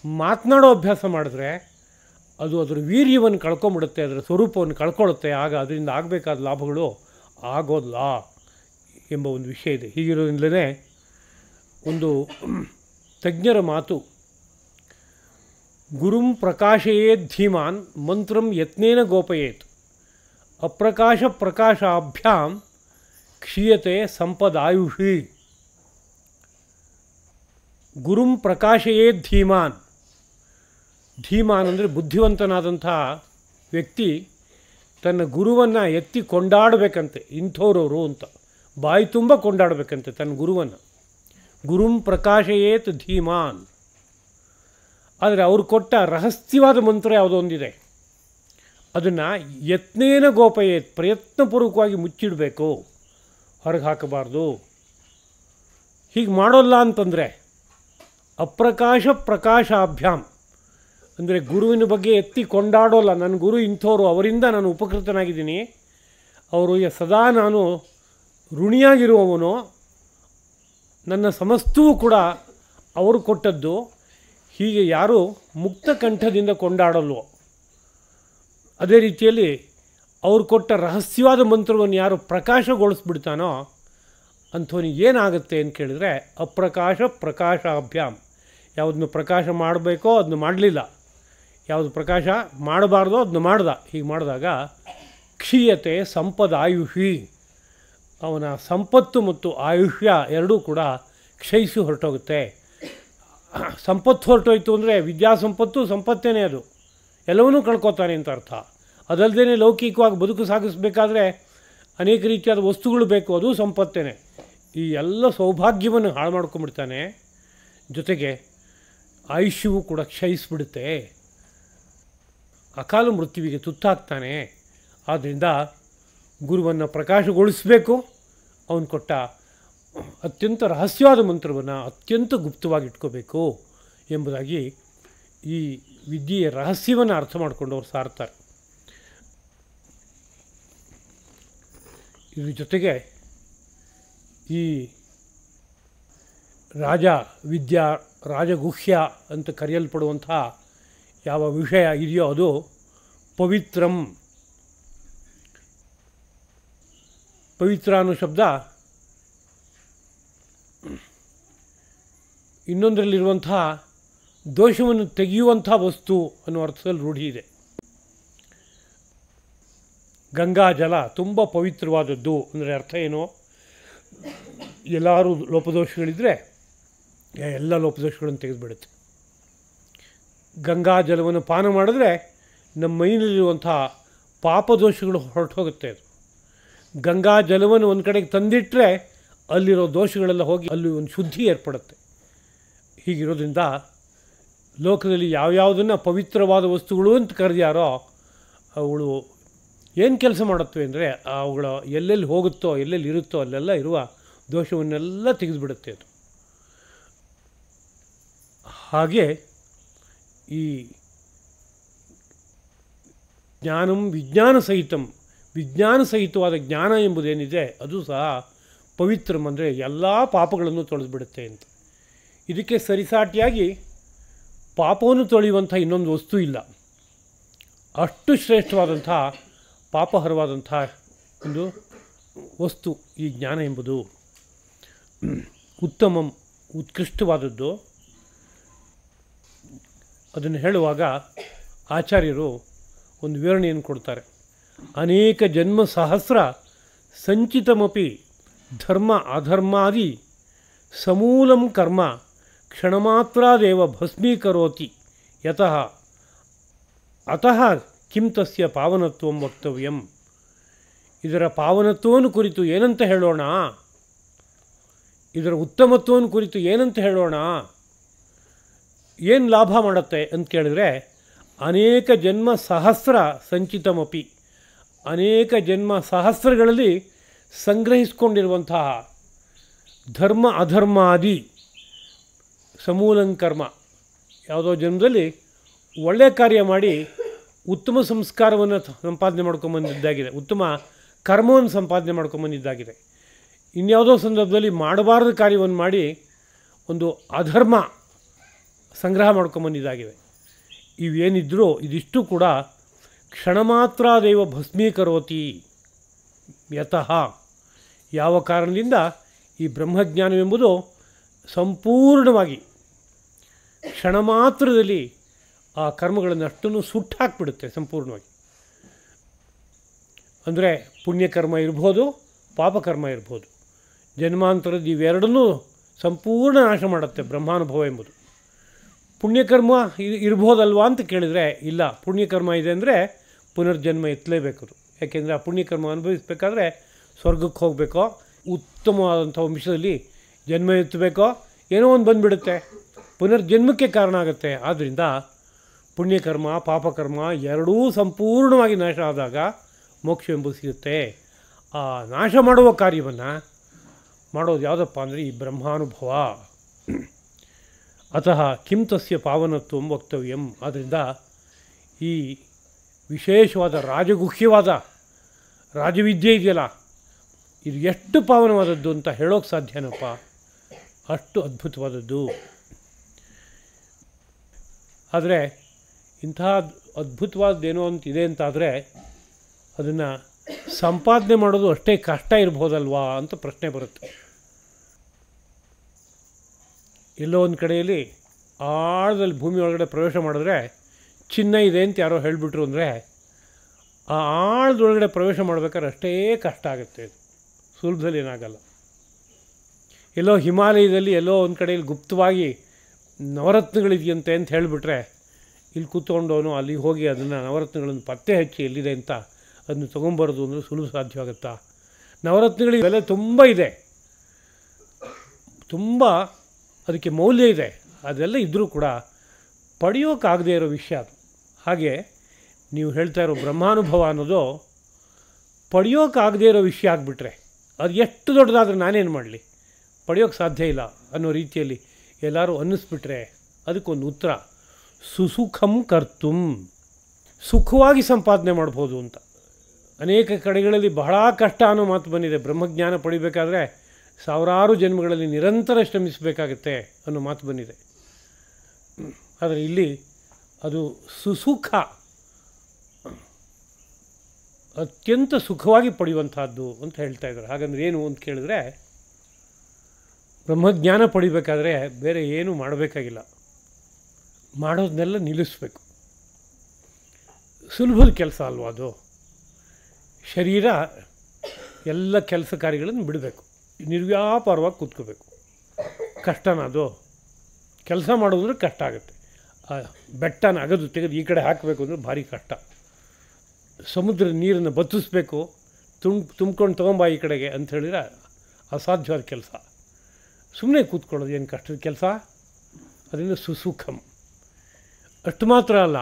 ಮಾತನಾಡೋ ಅಭ್ಯಾಸ ಮಾಡಿದ್ರೆ ಅದು ಅದರ ವೀರ್ಯವನ್ನು ಕಳ್ಕೊಂಬಿಡುತ್ತೆ, ಅದರ ಸ್ವರೂಪವನ್ನು ಕಳ್ಕೊಳ್ಳುತ್ತೆ. ಆಗ ಅದರಿಂದ ಆಗಬೇಕಾದ ಲಾಭಗಳು ಆಗೋಲ್ಲ ಎಂಬ ಒಂದು ವಿಷಯ ಇದೆ. ಹೀಗಿರೋದ್ರಿಂದಲೇ ಒಂದು ತಜ್ಞರ ಮಾತು, ಗುರುಂ ಪ್ರಕಾಶಯೇತ್ ಧೀಮಾನ್ ಮಂತ್ರಂ ಯತ್ನೇನ ಗೋಪಯೇತ್ ಅಪ್ರಕಾಶ ಪ್ರಕಾಶಾಭ್ಯಾಂ ಕ್ಷೀಯತೆ ಸಂಪದಾಯುಷಿ. ಗುರುಂ ಪ್ರಕಾಶಯೇತ್ ಧೀಮಾನ್, ಧೀಮಾನ್ ಅಂದರೆ ಬುದ್ಧಿವಂತನಾದಂಥ ವ್ಯಕ್ತಿ ತನ್ನ ಗುರುವನ್ನು ಎತ್ತಿ ಕೊಂಡಾಡಬೇಕಂತೆ, ಇಂಥವ್ರವರು ಅಂತ ಬಾಯಿ ತುಂಬ ಕೊಂಡಾಡಬೇಕಂತೆ ತನ್ನ ಗುರುವನ್ನು. ಗುರುಂ ಪ್ರಕಾಶಯೇತ್ ಧೀಮಾನ್. ಆದರೆ ಅವರು ಕೊಟ್ಟ ರಹಸ್ಯವಾದ ಮಂತ್ರ ಯಾವುದೋ ಒಂದಿದೆ, ಅದನ್ನು ಯತ್ನೇನ ಗೋಪಯೇತ್, ಪ್ರಯತ್ನಪೂರ್ವಕವಾಗಿ ಮುಚ್ಚಿಡಬೇಕು, ಹೊರಗೆ ಹಾಕಬಾರ್ದು. ಹೀಗೆ ಮಾಡೋಲ್ಲ ಅಂತಂದರೆ ಅಪ್ರಕಾಶ ಪ್ರಕಾಶಾಭ್ಯಾಂ ಅಂದರೆ ಗುರುವಿನ ಬಗ್ಗೆ ಎತ್ತಿ ಕೊಂಡಾಡೋಲ್ಲ, ನನ್ನ ಗುರು ಇಂಥವ್ರು, ಅವರಿಂದ ನಾನು ಉಪಕೃತನಾಗಿದ್ದೀನಿ, ಅವರು ಸದಾ ನಾನು ಋಣಿಯಾಗಿರುವವನು, ನನ್ನ ಸಮಸ್ತವೂ ಕೂಡ ಅವರು ಕೊಟ್ಟದ್ದು. ಹೀಗೆ ಯಾರು ಮುಕ್ತ ಕಂಠದಿಂದ ಕೊಂಡಾಡಲ್ವೋ, ಅದೇ ರೀತಿಯಲ್ಲಿ ಅವರು ಕೊಟ್ಟ ರಹಸ್ಯವಾದ ಮಂತ್ರವನ್ನು ಯಾರು ಪ್ರಕಾಶಗೊಳಿಸ್ಬಿಡ್ತಾನೋ ಅಂಥವನಿಗೆ ಏನಾಗುತ್ತೆ ಅಂತ ಕೇಳಿದರೆ ಅಪ್ರಕಾಶ ಪ್ರಕಾಶಾಭ್ಯಾಮ್. ಯಾವುದನ್ನು ಪ್ರಕಾಶ ಮಾಡಬೇಕೋ ಅದನ್ನು ಮಾಡಲಿಲ್ಲ, ಯಾವುದು ಪ್ರಕಾಶ ಮಾಡಬಾರ್ದೋ ಅದನ್ನು ಮಾಡ್ದ. ಹೀಗೆ ಮಾಡಿದಾಗ ಕ್ಷೀಯತೆ ಸಂಪದಾಯುಷಿ, ಅವನ ಸಂಪತ್ತು ಮತ್ತು ಆಯುಷ್ಯ ಎರಡೂ ಕೂಡ ಕ್ಷಯಿಸಿ ಹೊರಟೋಗುತ್ತೆ. ಸಂಪತ್ತು ಹೊರಟೋಯ್ತು ಅಂದರೆ ವಿದ್ಯಾಸಂಪತ್ತು ಸಂಪತ್ತೇನೆ, ಅದು ಎಲ್ಲವನ್ನೂ ಕಳ್ಕೊತಾನೆ ಅಂತ ಅರ್ಥ. ಅದಲ್ಲದೇ ಲೌಕಿಕವಾಗಿ ಬದುಕು ಸಾಗಿಸಬೇಕಾದ್ರೆ ಅನೇಕ ರೀತಿಯಾದ ವಸ್ತುಗಳು ಬೇಕು, ಅದು ಸಂಪತ್ತೇನೆ. ಈ ಎಲ್ಲ ಸೌಭಾಗ್ಯವನ್ನು ಹಾಳು ಮಾಡ್ಕೊಂಡ್ಬಿಡ್ತಾನೆ. ಜೊತೆಗೆ ಆಯುಷ್ಯವೂ ಕೂಡ ಕ್ಷಯಿಸ್ಬಿಡುತ್ತೆ, ಅಕಾಲ ಮೃತ್ಯುವಿಗೆ ತುತ್ತಾಗ್ತಾನೆ. ಆದ್ದರಿಂದ ಗುರುವನ್ನು ಪ್ರಕಾಶಗೊಳಿಸಬೇಕು. ಅವನು ಕೊಟ್ಟ ಅತ್ಯಂತ ರಹಸ್ಯವಾದ ಮಂತ್ರವನ್ನು ಅತ್ಯಂತ ಗುಪ್ತವಾಗಿ ಇಟ್ಕೋಬೇಕು ಎಂಬುದಾಗಿ ಈ ವಿದ್ಯೆಯ ರಹಸ್ಯವನ್ನು ಅರ್ಥ ಮಾಡಿಕೊಂಡು ಅವರು ಸಾರ್ತಾರೆ. ಇದ್ರ ಜೊತೆಗೆ ಈ ರಾಜಗುಹ್ಯ ಅಂತ ಕರೆಯಲ್ಪಡುವಂಥ ಯಾವ ವಿಷಯ ಇದೆಯೋ ಅದು ಪವಿತ್ರಂ. ಪವಿತ್ರ ಅನ್ನೋ ಶಬ್ದ ಇನ್ನೊಂದರಲ್ಲಿರುವಂಥ ದೋಷವನ್ನು ತೆಗೆಯುವಂಥ ವಸ್ತು ಅನ್ನೋ ಅರ್ಥದಲ್ಲಿ ರೂಢಿ ಇದೆ. ಗಂಗಾ ಜಲ ತುಂಬ ಪವಿತ್ರವಾದದ್ದು ಅಂದರೆ ಅರ್ಥ ಏನು? ಎಲ್ಲರೂ ಲೋಪದೋಷಗಳಿದ್ದರೆ ಎಲ್ಲ ಲೋಪದೋಷಗಳನ್ನು ತೆಗೆದುಬಿಡುತ್ತೆ. ಗಂಗಾ ಜಲವನ್ನು ಪಾನ ಮಾಡಿದ್ರೆ ನಮ್ಮ ಮೈನಲ್ಲಿರುವಂಥ ಪಾಪದೋಷಗಳು ಹೊರಟು ಹೋಗುತ್ತೆ. ಅದು ಗಂಗಾ ಜಲವನ್ನು ಒಂದು ಕಡೆಗೆ ತಂದಿಟ್ಟರೆ ಅಲ್ಲಿರೋ ದೋಷಗಳೆಲ್ಲ ಹೋಗಿ ಅಲ್ಲಿ ಒಂದು ಶುದ್ಧಿ ಏರ್ಪಡುತ್ತೆ. ಹೀಗಿರೋದ್ರಿಂದ ಲೋಕದಲ್ಲಿ ಯಾವ್ಯಾವುದನ್ನು ಪವಿತ್ರವಾದ ವಸ್ತುಗಳು ಅಂತ ಕರೆದ್ಯಾರೋ ಅವುಗಳು ಏನು ಕೆಲಸ ಮಾಡುತ್ತವೆ ಅಂದರೆ ಅವುಗಳ ಎಲ್ಲೆಲ್ಲಿ ಹೋಗುತ್ತೋ ಎಲ್ಲೆಲ್ಲಿ ಇರುತ್ತೋ ಅಲ್ಲೆಲ್ಲ ಇರುವ ದೋಷವನ್ನೆಲ್ಲ ತೆಗೆದುಬಿಡುತ್ತೆ ಅದು. ಹಾಗೆ ಈ ವಿಜ್ಞಾನ ಸಹಿತವಾದ ಜ್ಞಾನ ಎಂಬುದೇನಿದೆ ಅದು ಸಹ ಪವಿತ್ರಂ ಅಂದರೆ ಎಲ್ಲ ಪಾಪಗಳನ್ನು ತೊಳೆದುಬಿಡುತ್ತೆ ಅಂತ. ಇದಕ್ಕೆ ಸರಿಸಾಟಿಯಾಗಿ ಪಾಪವನ್ನು ತೊಳೆಯುವಂಥ ಇನ್ನೊಂದು ವಸ್ತು ಇಲ್ಲ. ಅಷ್ಟು ಶ್ರೇಷ್ಠವಾದಂಥ ಪಾಪಹರವಾದಂಥ ಒಂದು ವಸ್ತು ಈ ಜ್ಞಾನ ಎಂಬುದು. ಉತ್ತಮಂ ಉತ್ಕೃಷ್ಟವಾದದ್ದು. ಅದನ್ನು ಹೇಳುವಾಗ ಆಚಾರ್ಯರು ಒಂದು ವಿವರಣೆಯನ್ನು ಕೊಡ್ತಾರೆ. ಅನೇಕ ಜನ್ಮ ಸಹಸ್ರ ಸಂಚಿತಮಪಿ ಧರ್ಮ ಅಧರ್ಮಾದಿ ಸಮೂಲಂ ಕರ್ಮ ಕ್ಷಣಮಾತ್ರಾದೇವ ಭಸ್ಮೀಕರೋತಿ ಯತಃ ಅತಃ ಕಿಂ ತಸ್ಯ ಪಾವನತ್ವಂ ವಕ್ತವ್ಯಂ. ಇದರ ಪಾವನತ್ವವನ್ನು ಕುರಿತು ಏನಂತ ಹೇಳೋಣ, ಇದರ ಉತ್ತಮತ್ವವನ್ನು ಕುರಿತು ಏನಂತ ಹೇಳೋಣ, ಏನು ಲಾಭ ಮಾಡುತ್ತೆ ಅಂತ ಕೇಳಿದ್ರೆ, ಅನೇಕ ಜನ್ಮ ಸಹಸ್ರ ಸಂಚಿತಮಪಿ, ಅನೇಕ ಜನ್ಮ ಸಹಸ್ರಗಳಲ್ಲಿ ಸಂಗ್ರಹಿಸಿಕೊಂಡಿರುವಂತಹ ಧರ್ಮ ಅಧರ್ಮಾದಿ ಸಮೂಲಂಕರ್ಮ, ಯಾವುದೋ ಜನ್ಮದಲ್ಲಿ ಒಳ್ಳೆಯ ಕಾರ್ಯ ಮಾಡಿ ಉತ್ತಮ ಸಂಸ್ಕಾರವನ್ನು ಸಂಪಾದನೆ ಮಾಡ್ಕೊಂಬಂದಿದ್ದಾಗಿದೆ, ಉತ್ತಮ ಕರ್ಮವನ್ನು ಸಂಪಾದನೆ ಮಾಡ್ಕೊಂಬಂದಿದ್ದಾಗಿದೆ. ಇನ್ಯಾವುದೋ ಸಂದರ್ಭದಲ್ಲಿ ಮಾಡಬಾರ್ದ ಕಾರ್ಯವನ್ನು ಮಾಡಿ ಒಂದು ಅಧರ್ಮ ಸಂಗ್ರಹ ಮಾಡ್ಕೊಂಬಂದಿದ್ದಾಗಿದೆ. ಇವೇನಿದ್ರೂ ಇದಿಷ್ಟು ಕೂಡ ಕ್ಷಣ ಮಾತ್ರ ದೈವ ಭಸ್ಮೀಕರೋತಿ ಯತಃ, ಯಾವ ಕಾರಣದಿಂದ ಈ ಬ್ರಹ್ಮಜ್ಞಾನವೆಂಬುದು ಸಂಪೂರ್ಣವಾಗಿ ಕ್ಷಣ ಮಾತ್ರದಲ್ಲಿ ಆ ಕರ್ಮಗಳನ್ನು ಅಷ್ಟನ್ನು ಸುಟ್ಟು ಹಾಕಿಬಿಡುತ್ತೆ ಸಂಪೂರ್ಣವಾಗಿ. ಅಂದರೆ ಪುಣ್ಯಕರ್ಮ ಇರ್ಬೋದು, ಪಾಪಕರ್ಮ ಇರ್ಬೋದು, ಜನ್ಮಾಂತರದ್ದು ಇವೆರಡನ್ನೂ ಸಂಪೂರ್ಣ ನಾಶ ಮಾಡುತ್ತೆ ಬ್ರಹ್ಮಾನುಭವ ಎಂಬುದು. ಪುಣ್ಯಕರ್ಮ ಇರ್ಬೋದಲ್ವಾ ಅಂತ ಕೇಳಿದರೆ ಇಲ್ಲ, ಪುಣ್ಯಕರ್ಮ ಇದೆ ಅಂದರೆ ಪುನರ್ಜನ್ಮ ಎತ್ತಲೇಬೇಕು. ಯಾಕೆಂದರೆ ಆ ಪುಣ್ಯಕರ್ಮ ಅನುಭವಿಸಬೇಕಾದ್ರೆ ಸ್ವರ್ಗಕ್ಕೆ ಹೋಗಬೇಕೋ, ಉತ್ತಮವಾದಂಥ ವಂಶದಲ್ಲಿ ಜನ್ಮ ಎತ್ತಬೇಕೋ, ಏನೋ ಒಂದು ಬಂದುಬಿಡುತ್ತೆ, ಪುನರ್ಜನ್ಮಕ್ಕೆ ಕಾರಣ ಆಗುತ್ತೆ. ಆದ್ದರಿಂದ ಪುಣ್ಯಕರ್ಮ ಪಾಪಕರ್ಮ ಎರಡೂ ಸಂಪೂರ್ಣವಾಗಿ ನಾಶ ಆದಾಗ ಮೋಕ್ಷವೆಂಬುದು ಸಿಗುತ್ತೆ. ಆ ನಾಶ ಮಾಡುವ ಕಾರ್ಯವನ್ನು ಮಾಡೋದು ಯಾವುದಪ್ಪ ಅಂದರೆ ಈ ಬ್ರಹ್ಮಾನುಭವ. ಅತಃ ಕಿಂ ತಸ್ಯ ಪಾವನತ್ವಂ ವಕ್ತವ್ಯಂ. ಆದ್ದರಿಂದ ಈ ವಿಶೇಷವಾದ ರಾಜಗುಹ್ಯವಾದ ರಾಜವಿದ್ಯೆ ಇದೆಯಲ್ಲ, ಇದು ಎಷ್ಟು ಪಾವನವಾದದ್ದು ಅಂತ ಹೇಳೋಕ್ಕೆ ಸಾಧ್ಯನಪ್ಪ, ಅಷ್ಟು ಅದ್ಭುತವಾದದ್ದು. ಆದರೆ ಇಂತಹ ಅದ್ಭುತವಾದ್ದೇನೋ ಅಂತಿದೆ ಅಂತಾದರೆ ಅದನ್ನು ಸಂಪಾದನೆ ಮಾಡೋದು ಅಷ್ಟೇ ಕಷ್ಟ ಇರ್ಬೋದಲ್ವಾ ಅಂತ ಪ್ರಶ್ನೆ ಬರುತ್ತೆ. ಎಲ್ಲೋ ಒಂದು ಕಡೆಯಲ್ಲಿ ಆಳದಲ್ಲಿ ಭೂಮಿ ಒಳಗಡೆ ಪ್ರವೇಶ ಮಾಡಿದ್ರೆ ಚಿನ್ನ ಇದೆ ಅಂತ ಯಾರೋ ಹೇಳಿಬಿಟ್ರು ಅಂದರೆ ಆ ಆಳದೊಳಗಡೆ ಪ್ರವೇಶ ಮಾಡಬೇಕಾದ್ರೆ ಅಷ್ಟೇ ಕಷ್ಟ ಆಗುತ್ತೆ, ಸುಲಭದಲ್ಲಿ ಏನಾಗಲ್ಲ. ಎಲ್ಲೋ ಹಿಮಾಲಯದಲ್ಲಿ ಎಲ್ಲೋ ಒಂದು ಕಡೆಯಲ್ಲಿ ಗುಪ್ತವಾಗಿ ನವರತ್ನಗಳಿದೆಯಂತೆ ಅಂತ ಹೇಳಿಬಿಟ್ರೆ ಇಲ್ಲಿ ಕೂತ್ಕೊಂಡವನು ಅಲ್ಲಿಗೆ ಹೋಗಿ ಅದನ್ನು ನವರತ್ನಗಳನ್ನು ಪತ್ತೆ ಹಚ್ಚಿ ಎಲ್ಲಿದೆ ಅಂತ ಅದನ್ನು ತೊಗೊಂಬರೋದು ಅಂದರೆ ಸುಲಭ ಸಾಧ್ಯವಾಗುತ್ತಾ? ನವರತ್ನಗಳಿಗೆ ಬೆಲೆ ತುಂಬ ಇದೆ. ತುಂಬ ಅದಕ್ಕೆ ಮೌಲ್ಯ ಇದೆ, ಅದೆಲ್ಲ ಇದ್ದರೂ ಕೂಡ ಪಡೆಯೋಕ್ಕಾಗದೇ ಇರೋ ವಿಷಯ ಅದು. ಹಾಗೆ ನೀವು ಹೇಳ್ತಾ ಇರೋ ಬ್ರಹ್ಮಾನುಭವ ಅನ್ನೋದು ಪಡೆಯೋಕ್ಕಾಗದೇ ಇರೋ ವಿಷಯ ಆಗಿಬಿಟ್ರೆ ಅದು ಎಷ್ಟು ದೊಡ್ಡದಾದರೂ ನಾನೇನು ಮಾಡಲಿ, ಪಡೆಯೋಕ್ಕೆ ಸಾಧ್ಯ ಇಲ್ಲ ಅನ್ನೋ ರೀತಿಯಲ್ಲಿ ಎಲ್ಲರೂ ಅನ್ನಿಸ್ಬಿಟ್ರೆ ಅದಕ್ಕೊಂದು ಉತ್ತರ ಸುಸುಖಂ ಕರ್ತುಂ, ಸುಖವಾಗಿ ಸಂಪಾದನೆ ಮಾಡ್ಬೋದು ಅಂತ. ಅನೇಕ ಕಡೆಗಳಲ್ಲಿ ಬಹಳ ಕಷ್ಟ ಅನ್ನೋ ಮಾತು ಬಂದಿದೆ. ಬ್ರಹ್ಮಜ್ಞಾನ ಪಡಿಬೇಕಾದ್ರೆ ಸಾವಿರಾರು ಜನ್ಮಗಳಲ್ಲಿ ನಿರಂತರ ಶ್ರಮಿಸಬೇಕಾಗತ್ತೆ ಅನ್ನೋ ಮಾತು ಬಂದಿದೆ. ಆದರೆ ಇಲ್ಲಿ ಅದು ಸುಸುಖ, ಅತ್ಯಂತ ಸುಖವಾಗಿ ಪಡೆಯುವಂಥದ್ದು ಅಂತ ಹೇಳ್ತಾ ಇದ್ದಾರೆ. ಹಾಗಂದ್ರೆ ಏನು ಅಂತ ಕೇಳಿದ್ರೆ, ಬ್ರಹ್ಮಜ್ಞಾನ ಪಡಿಬೇಕಾದ್ರೆ ಬೇರೆ ಏನೂ ಮಾಡಬೇಕಾಗಿಲ್ಲ, ಮಾಡೋದನ್ನೆಲ್ಲ ನಿಲ್ಲಿಸಬೇಕು. ಸುಲಭದ ಕೆಲಸ ಅಲ್ವಾ ಅದು. ಶರೀರ ಎಲ್ಲ ಕೆಲಸ ಕಾರ್ಯಗಳನ್ನು ಬಿಡಬೇಕು, ನಿರ್ವ್ಯಾಪಾರವಾಗಿ ಕೂತ್ಕೋಬೇಕು. ಕಷ್ಟನ ಅದು. ಕೆಲಸ ಮಾಡೋದಂದ್ರೆ ಕಷ್ಟ ಆಗುತ್ತೆ. ಬೆಟ್ಟನ ಅಗದು ತೆಗೆದು ಈ ಕಡೆ ಹಾಕಬೇಕು ಅಂದರೆ ಭಾರಿ ಕಷ್ಟ. ಸಮುದ್ರದ ನೀರನ್ನು ಬತ್ತಿಸ್ಬೇಕು, ತುಂಬ್ಕೊಂಡು ತೊಗೊಂಬ ಈ ಕಡೆಗೆ ಅಂತ ಹೇಳಿದ್ರೆ ಅಸಾಧ್ಯವಾದ ಕೆಲಸ. ಸುಮ್ಮನೆ ಕೂತ್ಕೊಳ್ಳೋದು ಏನು ಕಷ್ಟದ ಕೆಲಸ. ಅದರಿಂದ ಸುಸುಖಂ. ಅಷ್ಟು ಮಾತ್ರ ಅಲ್ಲ,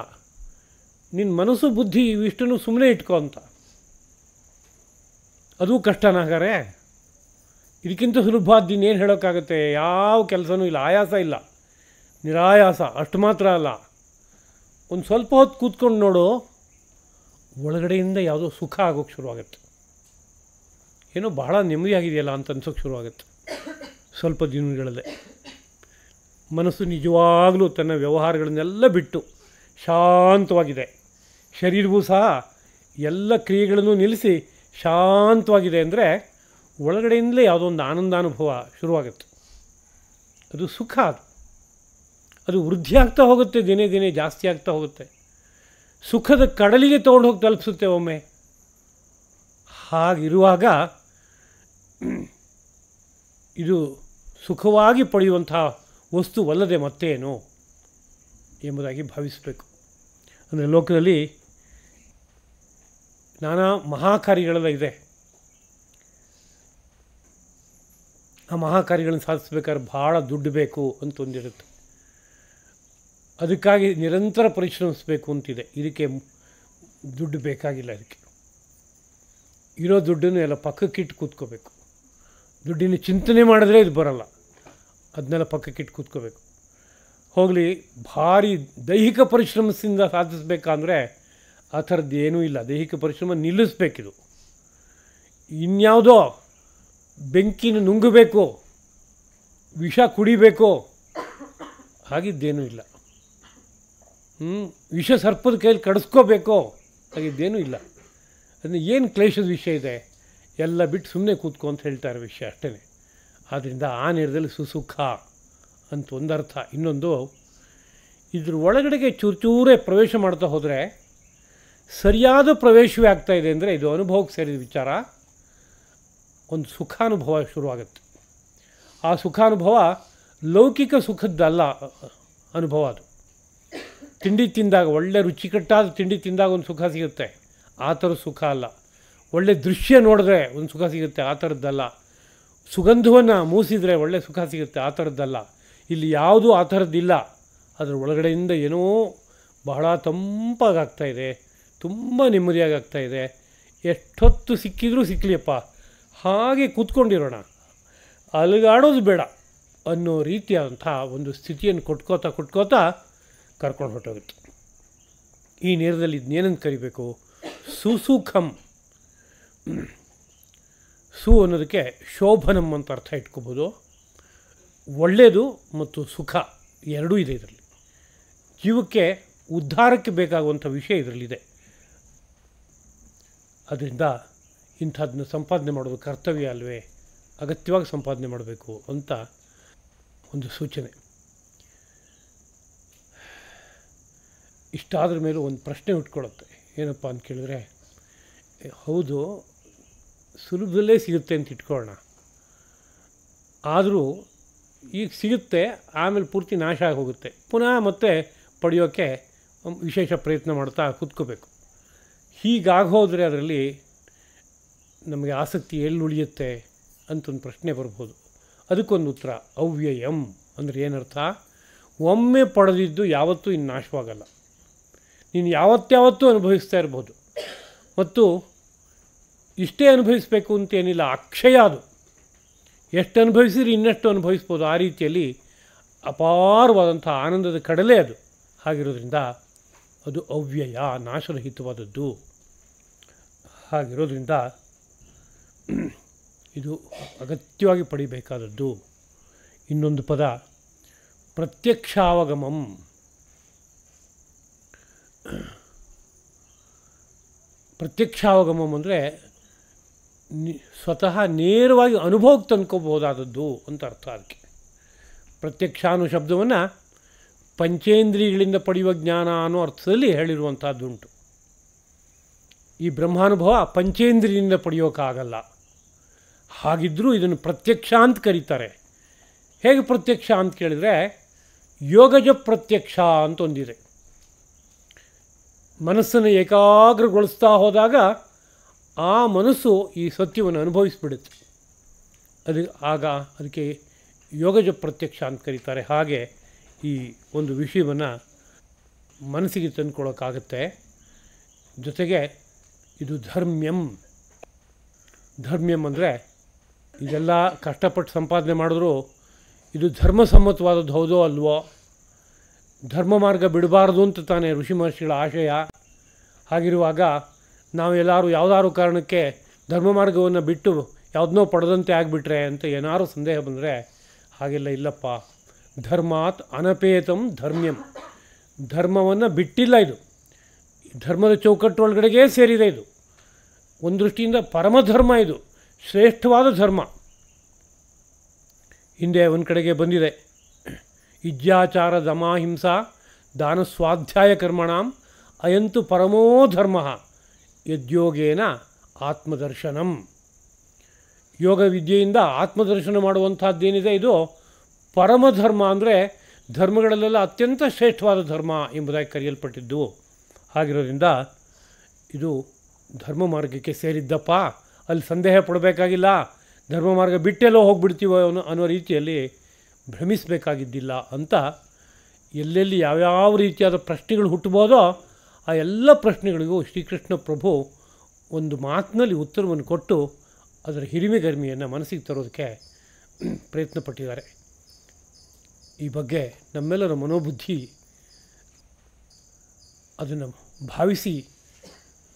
ನಿನ್ನ ಮನಸ್ಸು ಬುದ್ಧಿ ಇವಿಷ್ಟನ್ನು ಸುಮ್ಮನೆ ಇಟ್ಕೋ ಅಂತ. ಅದು ಕಷ್ಟನಾಗಾರೆ. ಇದಕ್ಕಿಂತ ಸುಲಭವಾದ ಇನ್ನೇನು ಹೇಳೋಕ್ಕಾಗುತ್ತೆ? ಯಾವ ಕೆಲಸನೂ ಇಲ್ಲ, ಆಯಾಸ ಇಲ್ಲ, ನಿರಾಯಾಸ. ಅಷ್ಟು ಮಾತ್ರ ಅಲ್ಲ, ಒಂದು ಸ್ವಲ್ಪ ಹೊತ್ತು ಕೂತ್ಕೊಂಡು ನೋಡು, ಒಳಗಡೆಯಿಂದ ಯಾವುದೋ ಸುಖ ಆಗೋಕ್ಕೆ ಶುರುವಾಗುತ್ತೆ. ಏನೋ ಬಹಳ ನೆಮ್ಮದಿಯಾಗಿದೆಯಲ್ಲ ಅಂತ ಅನ್ಸೋಕ್ಕೆ ಶುರುವಾಗುತ್ತೆ. ಸ್ವಲ್ಪ ದಿನಗಳಲ್ಲೇ ಮನಸ್ಸು ನಿಜವಾಗಲೂ ತನ್ನ ವ್ಯವಹಾರಗಳನ್ನೆಲ್ಲ ಬಿಟ್ಟು ಶಾಂತವಾಗಿದೆ. ಶರೀರವೂ ಸಹ ಎಲ್ಲ ಕ್ರಿಯೆಗಳನ್ನು ನಿಲ್ಲಿಸಿ ಶಾಂತವಾಗಿದೆ ಅಂದರೆ ಒಳಗಡೆಯಿಂದಲೇ ಯಾವುದೋ ಒಂದು ಆನಂದಾನುಭವ ಶುರುವಾಗುತ್ತೆ. ಅದು ಸುಖ. ಅದು ವೃದ್ಧಿ ಆಗ್ತಾ ಹೋಗುತ್ತೆ, ದಿನೇ ದಿನೇ ಜಾಸ್ತಿ ಆಗ್ತಾ ಹೋಗುತ್ತೆ. ಸುಖದ ಕಡಲಿಗೆ ತೊಗೊಂಡು ಹೋಗಿ ತಲುಪಿಸುತ್ತೆ ಒಮ್ಮೆ. ಹಾಗಿರುವಾಗ ಇದು ಸುಖವಾಗಿ ಪಡೆಯುವಂಥ ವಸ್ತುವಲ್ಲದೆ ಮತ್ತೇನು ಎಂಬುದಾಗಿ ಭಾವಿಸಬೇಕು. ಅಂದರೆ ಲೋಕದಲ್ಲಿ ನಾನಾ ಮಹಾಕಾರ್ಯಗಳೆಲ್ಲ ಇದೆ. ಆ ಮಹಾಕಾರ್ಯಗಳನ್ನು ಸಾಧಿಸಬೇಕಾದ್ರೆ ಭಾಳ ದುಡ್ಡು ಬೇಕು ಅಂತ ಒಂದಿರುತ್ತೆ. ಅದಕ್ಕಾಗಿ ನಿರಂತರ ಪರಿಶ್ರಮಿಸಬೇಕು ಅಂತಿದೆ. ಇದಕ್ಕೆ ದುಡ್ಡು ಬೇಕಾಗಿಲ್ಲ. ಇದಕ್ಕೆ ಇರೋ ದುಡ್ಡನ್ನು ಎಲ್ಲ ಪಕ್ಕಕ್ಕಿಟ್ಟು ಕೂತ್ಕೋಬೇಕು. ದುಡ್ಡಿನ ಚಿಂತನೆ ಮಾಡಿದ್ರೆ ಇದು ಬರಲ್ಲ, ಅದನ್ನೆಲ್ಲ ಪಕ್ಕಕ್ಕಿಟ್ಟು ಕೂತ್ಕೋಬೇಕು. ಹೋಗಲಿ, ಭಾರಿ ದೈಹಿಕ ಪರಿಶ್ರಮದಿಂದ ಸಾಧಿಸಬೇಕಂದ್ರೆ ಆ ಥರದ್ದು ಏನೂ ಇಲ್ಲ. ದೈಹಿಕ ಪರಿಶ್ರಮ ನಿಲ್ಲಿಸಬೇಕಿದು. ಇನ್ಯಾವುದೋ ಬೆಂಕಿನ ನುಂಗಬೇಕು, ವಿಷ ಕುಡಿಬೇಕು, ಹಾಗಿದ್ದೇನೂ ಇಲ್ಲ. ವಿಷ ಸರ್ಪದ ಕೈಯಲ್ಲಿ ಕಡಿಸ್ಕೋಬೇಕು, ಹಾಗಿದ್ದೇನೂ ಇಲ್ಲ. ಅದನ್ನು ಏನು ಕ್ಲೇಶದ ವಿಷಯ ಇದೆ? ಎಲ್ಲ ಬಿಟ್ಟು ಸುಮ್ಮನೆ ಕೂತ್ಕೊ ಅಂತ ಹೇಳ್ತಾರೆ ವಿಷಯ, ಅಷ್ಟೇ. ಆದ್ದರಿಂದ ಆ ನೇರದಲ್ಲಿ ಸುಸುಖ ಅಂತ ಒಂದರ್ಥ. ಇನ್ನೊಂದು, ಇದ್ರ ಒಳಗಡೆಗೆ ಚೂರೇ ಪ್ರವೇಶ ಮಾಡ್ತಾ ಹೋದರೆ ಸರಿಯಾದ ಪ್ರವೇಶವೇ ಆಗ್ತಾಯಿದೆ ಅಂದರೆ ಇದು ಅನುಭವಕ್ಕೆ ಸೇರಿದ ವಿಚಾರ. ಒಂದು ಸುಖಾನುಭವ ಶುರುವಾಗುತ್ತೆ. ಆ ಸುಖಾನುಭವ ಲೌಕಿಕ ಸುಖದ್ದಲ್ಲ ಅನುಭವ. ಅದು ತಿಂಡಿ ತಿಂದಾಗ, ಒಳ್ಳೆ ರುಚಿಕಟ್ಟಾದ ತಿಂಡಿ ತಿಂದಾಗ ಒಂದು ಸುಖ ಸಿಗುತ್ತೆ, ಆ ಥರದ ಸುಖ ಅಲ್ಲ. ಒಳ್ಳೆ ದೃಶ್ಯ ನೋಡಿದ್ರೆ ಒಂದು ಸುಖ ಸಿಗುತ್ತೆ, ಆ ಥರದ್ದಲ್ಲ. ಸುಗಂಧವನ್ನು ಮೂಸಿದರೆ ಒಳ್ಳೆ ಸುಖ ಸಿಗುತ್ತೆ, ಆ ಥರದ್ದಲ್ಲ. ಇಲ್ಲಿ ಯಾವುದೂ ಆ ಥರದ್ದಿಲ್ಲ. ಅದರ ಒಳಗಡೆಯಿಂದ ಏನೋ ಬಹಳ ತಂಪಾಗಾಗ್ತಾಯಿದೆ, ತುಂಬ ನೆಮ್ಮದಿಯಾಗಿ ಆಗ್ತಾಯಿದೆ. ಎಷ್ಟೊತ್ತು ಸಿಕ್ಕಿದ್ರೂ ಸಿಕ್ಕಲಿಯಪ್ಪ, ಹಾಗೆ ಕೂತ್ಕೊಂಡಿರೋಣ, ಅಲುಗಾಡೋದು ಬೇಡ ಅನ್ನೋ ರೀತಿಯಾದಂಥ ಒಂದು ಸ್ಥಿತಿಯನ್ನು ಕೊಟ್ಕೋತಾ ಕರ್ಕೊಂಡು ಹೊರಟೋಗುತ್ತೆ. ಈ ನೇರದಲ್ಲಿ ಇದನ್ನೇನಂತ ಕರಿಬೇಕು? ಸುಸುಖಂ. ಸು ಅನ್ನೋದಕ್ಕೆ ಶೋಭನಂ ಅಂತ ಅರ್ಥ ಇಟ್ಕೋಬೋದು. ಒಳ್ಳೆಯದು ಮತ್ತು ಸುಖ ಎರಡೂ ಇದೆ ಇದರಲ್ಲಿ. ಜೀವಕ್ಕೆ ಉದ್ಧಾರಕ್ಕೆ ಬೇಕಾಗುವಂಥ ವಿಷಯ ಇದರಲ್ಲಿದೆ. ಅದರಿಂದ ಇಂಥದ್ದನ್ನು ಸಂಪಾದನೆ ಮಾಡೋದು ಕರ್ತವ್ಯ ಅಲ್ವೇ, ಅಗತ್ಯವಾಗಿ ಸಂಪಾದನೆ ಮಾಡಬೇಕು ಅಂತ ಒಂದು ಸೂಚನೆ. ಇಷ್ಟಾದ್ರ ಮೇಲೂ ಒಂದು ಪ್ರಶ್ನೆ ಹುಟ್ಕೊಳ್ಳುತ್ತೆ. ಏನಪ್ಪ ಅಂತ ಕೇಳಿದ್ರೆ, ಹೌದು ಸುಲಭದಲ್ಲೇ ಸಿಗುತ್ತೆ ಅಂತ ಇಟ್ಕೊಳ್ಳೋಣ, ಆದರೂ ಈಗ ಸಿಗುತ್ತೆ, ಆಮೇಲೆ ಪೂರ್ತಿ ನಾಶ ಆಗಿ ಹೋಗುತ್ತೆ, ಪುನಃ ಮತ್ತೆ ಪಡೆಯೋಕ್ಕೆ ವಿಶೇಷ ಪ್ರಯತ್ನ ಮಾಡ್ತಾ ಕೂತ್ಕೋಬೇಕು. ಹೀಗಾಗೋದ್ರೆ ಅದರಲ್ಲಿ ನಮಗೆ ಆಸಕ್ತಿ ಎಲ್ಲಿ ಉಳಿಯುತ್ತೆ ಅಂತ ಒಂದು ಪ್ರಶ್ನೆ ಬರ್ಬೋದು. ಅದಕ್ಕೊಂದು ಉತ್ತರ ಅವ್ಯಯಂ ಅಂದರೆ ಏನರ್ಥ? ಒಮ್ಮೆ ಪಡೆದಿದ್ದು ಯಾವತ್ತೂ ಇನ್ನು ನಾಶವಾಗಲ್ಲ. ನೀನು ಯಾವತ್ತಾವತ್ತೂ ಅನುಭವಿಸ್ತಾ ಇರ್ಬೋದು. ಮತ್ತು ಇಷ್ಟೇ ಅನುಭವಿಸಬೇಕು ಅಂತೇನಿಲ್ಲ, ಅಕ್ಷಯ ಅದು. ಎಷ್ಟು ಅನುಭವಿಸಿದ್ರೆ ಇನ್ನಷ್ಟು ಅನುಭವಿಸ್ಬೋದು. ಆ ರೀತಿಯಲ್ಲಿ ಅಪಾರವಾದಂಥ ಆನಂದದ ಕಡಲೆ ಅದು. ಹಾಗಿರೋದ್ರಿಂದ ಅದು ಅವ್ಯಯ, ನಾಶರಹಿತವಾದದ್ದು. ಹಾಗಿರೋದ್ರಿಂದ ಇದು ಅಗತ್ಯವಾಗಿ ಪಡಿಬೇಕಾದದ್ದು. ಇನ್ನೊಂದು ಪದ ಪ್ರತ್ಯಕ್ಷಾವಗಮಂ. ಪ್ರತ್ಯಕ್ಷಾವಗಮಂ ಅಂದರೆ ಸ್ವತಃ ನೇರವಾಗಿ ಅನುಭವಕ್ಕೆ ತಂದ್ಕೋಬೋದಾದದ್ದು ಅಂತ ಅರ್ಥ. ಅದಕ್ಕೆ ಪ್ರತ್ಯಕ್ಷ ಅನ್ನೋ ಶಬ್ದವನ್ನು ಪಂಚೇಂದ್ರಿಯಗಳಿಂದ ಪಡೆಯುವ ಜ್ಞಾನ ಅನ್ನೋ ಅರ್ಥದಲ್ಲಿ ಹೇಳಿರುವಂಥದ್ದುಂಟು. ಈ ಬ್ರಹ್ಮಾನುಭವ ಪಂಚೇಂದ್ರಿಯಿಂದ ಪಡೆಯೋಕ್ಕಾಗಲ್ಲ. ಹಾಗಿದ್ದರೂ ಇದನ್ನು ಪ್ರತ್ಯಕ್ಷ ಅಂತ ಕರೀತಾರೆ. ಹೇಗೆ ಪ್ರತ್ಯಕ್ಷ ಅಂತ ಕೇಳಿದರೆ, ಯೋಗಜ ಪ್ರತ್ಯಕ್ಷ ಅಂತ ಒಂದಿದೆ. ಮನಸ್ಸನ್ನು ಏಕಾಗ್ರಗೊಳಿಸ್ತಾ ಹೋದಾಗ ಆ ಮನಸ್ಸು ಈ ಸತ್ಯವನ್ನು ಅನುಭವಿಸಿಬಿಡುತ್ತೆ. ಅದಕ್ಕೆ ಯೋಗಜ ಪ್ರತ್ಯಕ್ಷ ಅಂತ ಕರೀತಾರೆ. ಹಾಗೆ ಈ ಒಂದು ವಿಷಯವನ್ನು ಮನಸ್ಸಿಗೆ ತಂದುಕೊಳ್ಳೋಕ್ಕಾಗತ್ತೆ. ಜೊತೆಗೆ ಇದು ಧರ್ಮ್ಯಂ. ಧರ್ಮ್ಯಂ ಅಂದರೆ ಇದೆಲ್ಲ ಕಷ್ಟಪಟ್ಟು ಸಂಪಾದನೆ ಮಾಡಿದ್ರು ಇದು ಧರ್ಮಸಮ್ಮತವಾದದ್ದು ಹೌದೋ ಅಲ್ವೋ? ಧರ್ಮ ಮಾರ್ಗ ಬಿಡಬಾರ್ದು ಅಂತ ತಾನೇ ಋಷಿ ಮಹರ್ಷಿಗಳ ಆಶಯ. ಹಾಗಿರುವಾಗ ನಾವೆಲ್ಲರೂ ಯಾವುದಾದ್ರು ಕಾರಣಕ್ಕೆ ಧರ್ಮ ಮಾರ್ಗವನ್ನು ಬಿಟ್ಟು ಯಾವುದನ್ನೋ ಪಡೆದಂತೆ ಆಗಿಬಿಟ್ರೆ ಅಂತ ಏನಾದ್ರು ಸಂದೇಹ ಬಂದರೆ, ಹಾಗೆಲ್ಲ ಇಲ್ಲಪ್ಪ. ಧರ್ಮಾತ್ ಅನಪೇತಂ ಧರ್ಮ್ಯಂ. ಧರ್ಮವನ್ನು ಬಿಟ್ಟಿಲ್ಲ. ಇದು ಧರ್ಮದ ಚೌಕಟ್ಟೊಳಗಡೆಗೇ ಸೇರಿದೆ. ಇದು ಒಂದು ದೃಷ್ಟಿಯಿಂದ ಪರಮಧರ್ಮ. ಇದು ಶ್ರೇಷ್ಠವಾದ ಧರ್ಮ. ಹಿಂದೆ ಒಂದು ಕಡೆಗೆ ಬಂದಿದೆ, ಇಜ್ಜಾಚಾರ ದಮಾಹಿಂಸಾ ದಾನ ಸ್ವಾಧ್ಯಾಯ ಕರ್ಮಣಾಂ ಅಯಂತು ಪರಮೋ ಧರ್ಮ ಯದ್ಯೋಗೇನ ಆತ್ಮದರ್ಶನಂ. ಯೋಗ ವಿದ್ಯೆಯಿಂದ ಆತ್ಮದರ್ಶನ ಮಾಡುವಂಥದ್ದೇನಿದೆ ಇದು ಪರಮಧರ್ಮ. ಅಂದರೆ ಧರ್ಮಗಳಲ್ಲೆಲ್ಲ ಅತ್ಯಂತ ಶ್ರೇಷ್ಠವಾದ ಧರ್ಮ ಎಂಬುದಾಗಿ ಕರೆಯಲ್ಪಟ್ಟಿದ್ದು. ಹಾಗಿರೋದ್ರಿಂದ ಇದು ಧರ್ಮ ಮಾರ್ಗಕ್ಕೆ ಸೇರಿದ್ದಪ್ಪ, ಅಲ್ಲಿ ಸಂದೇಹ ಪಡಬೇಕಾಗಿಲ್ಲ. ಧರ್ಮ ಮಾರ್ಗ ಬಿಟ್ಟೆಲ್ಲೋ ಹೋಗಿಬಿಡ್ತೀವೋ ಅನ್ನೋ ರೀತಿಯಲ್ಲಿ ಭ್ರಮಿಸಬೇಕಾಗಿದ್ದಿಲ್ಲ ಅಂತ ಎಲ್ಲೆಲ್ಲಿ ಯಾವ್ಯಾವ ರೀತಿಯಾದ ಪ್ರಶ್ನೆಗಳು ಹುಟ್ಟಬೋದೋ ಆ ಎಲ್ಲ ಪ್ರಶ್ನೆಗಳಿಗೂ ಶ್ರೀಕೃಷ್ಣ ಪ್ರಭು ಒಂದು ಮಾತಿನಲ್ಲಿ ಉತ್ತರವನ್ನು ಕೊಟ್ಟು ಅದರ ಹಿರಿಮೆಗರಿಮೆಯನ್ನು ಮನಸ್ಸಿಗೆ ತರೋದಕ್ಕೆ ಪ್ರಯತ್ನ ಪಟ್ಟಿದ್ದಾರೆ. ಈ ಬಗ್ಗೆ ನಮ್ಮೆಲ್ಲರ ಮನೋಬುದ್ಧಿ ಅದನ್ನು ಭಾವಿಸಿ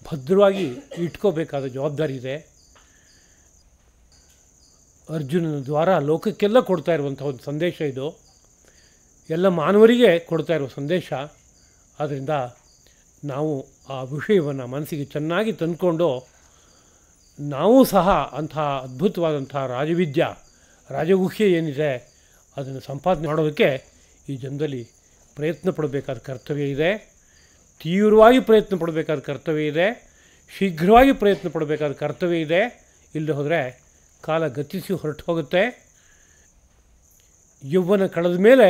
ಭದ್ರವಾಗಿ ಇಟ್ಕೋಬೇಕಾದ ಜವಾಬ್ದಾರಿ ಇದೆ. ಅರ್ಜುನನ ದ್ವಾರ ಲೋಕಕ್ಕೆಲ್ಲ ಕೊಡ್ತಾ ಇರುವಂಥ ಒಂದು ಸಂದೇಶ ಇದು. ಎಲ್ಲ ಮಾನವರಿಗೆ ಕೊಡ್ತಾ ಇರುವ ಸಂದೇಶ. ಆದ್ದರಿಂದ ನಾವು ಆ ವಿಷಯವನ್ನು ಮನಸ್ಸಿಗೆ ಚೆನ್ನಾಗಿ ತಂದುಕೊಂಡು ನಾವು ಸಹ ಅಂತಹ ಅದ್ಭುತವಾದಂಥ ರಾಜವಿದ್ಯೆ, ರಾಜಗುಹ್ಯ ಏನಿದೆ ಅದನ್ನು ಸಂಪಾದನೆ ಮಾಡೋದಕ್ಕೆ ಈ ಜನದಲ್ಲಿ ಪ್ರಯತ್ನ ಪಡಬೇಕಾದ ಕರ್ತವ್ಯ ಇದೆ. ತೀವ್ರವಾಗಿ ಪ್ರಯತ್ನ ಪಡಬೇಕಾದ ಕರ್ತವ್ಯ ಇದೆ. ಶೀಘ್ರವಾಗಿ ಪ್ರಯತ್ನ ಪಡಬೇಕಾದ ಕರ್ತವ್ಯ ಇದೆ. ಇಲ್ಲದೆ ಹೋದರೆ ಕಾಲ ಗತಿಸಿ ಹೊರಟು ಹೋಗುತ್ತೆ. ಯೌವನ ಕಳೆದ ಮೇಲೆ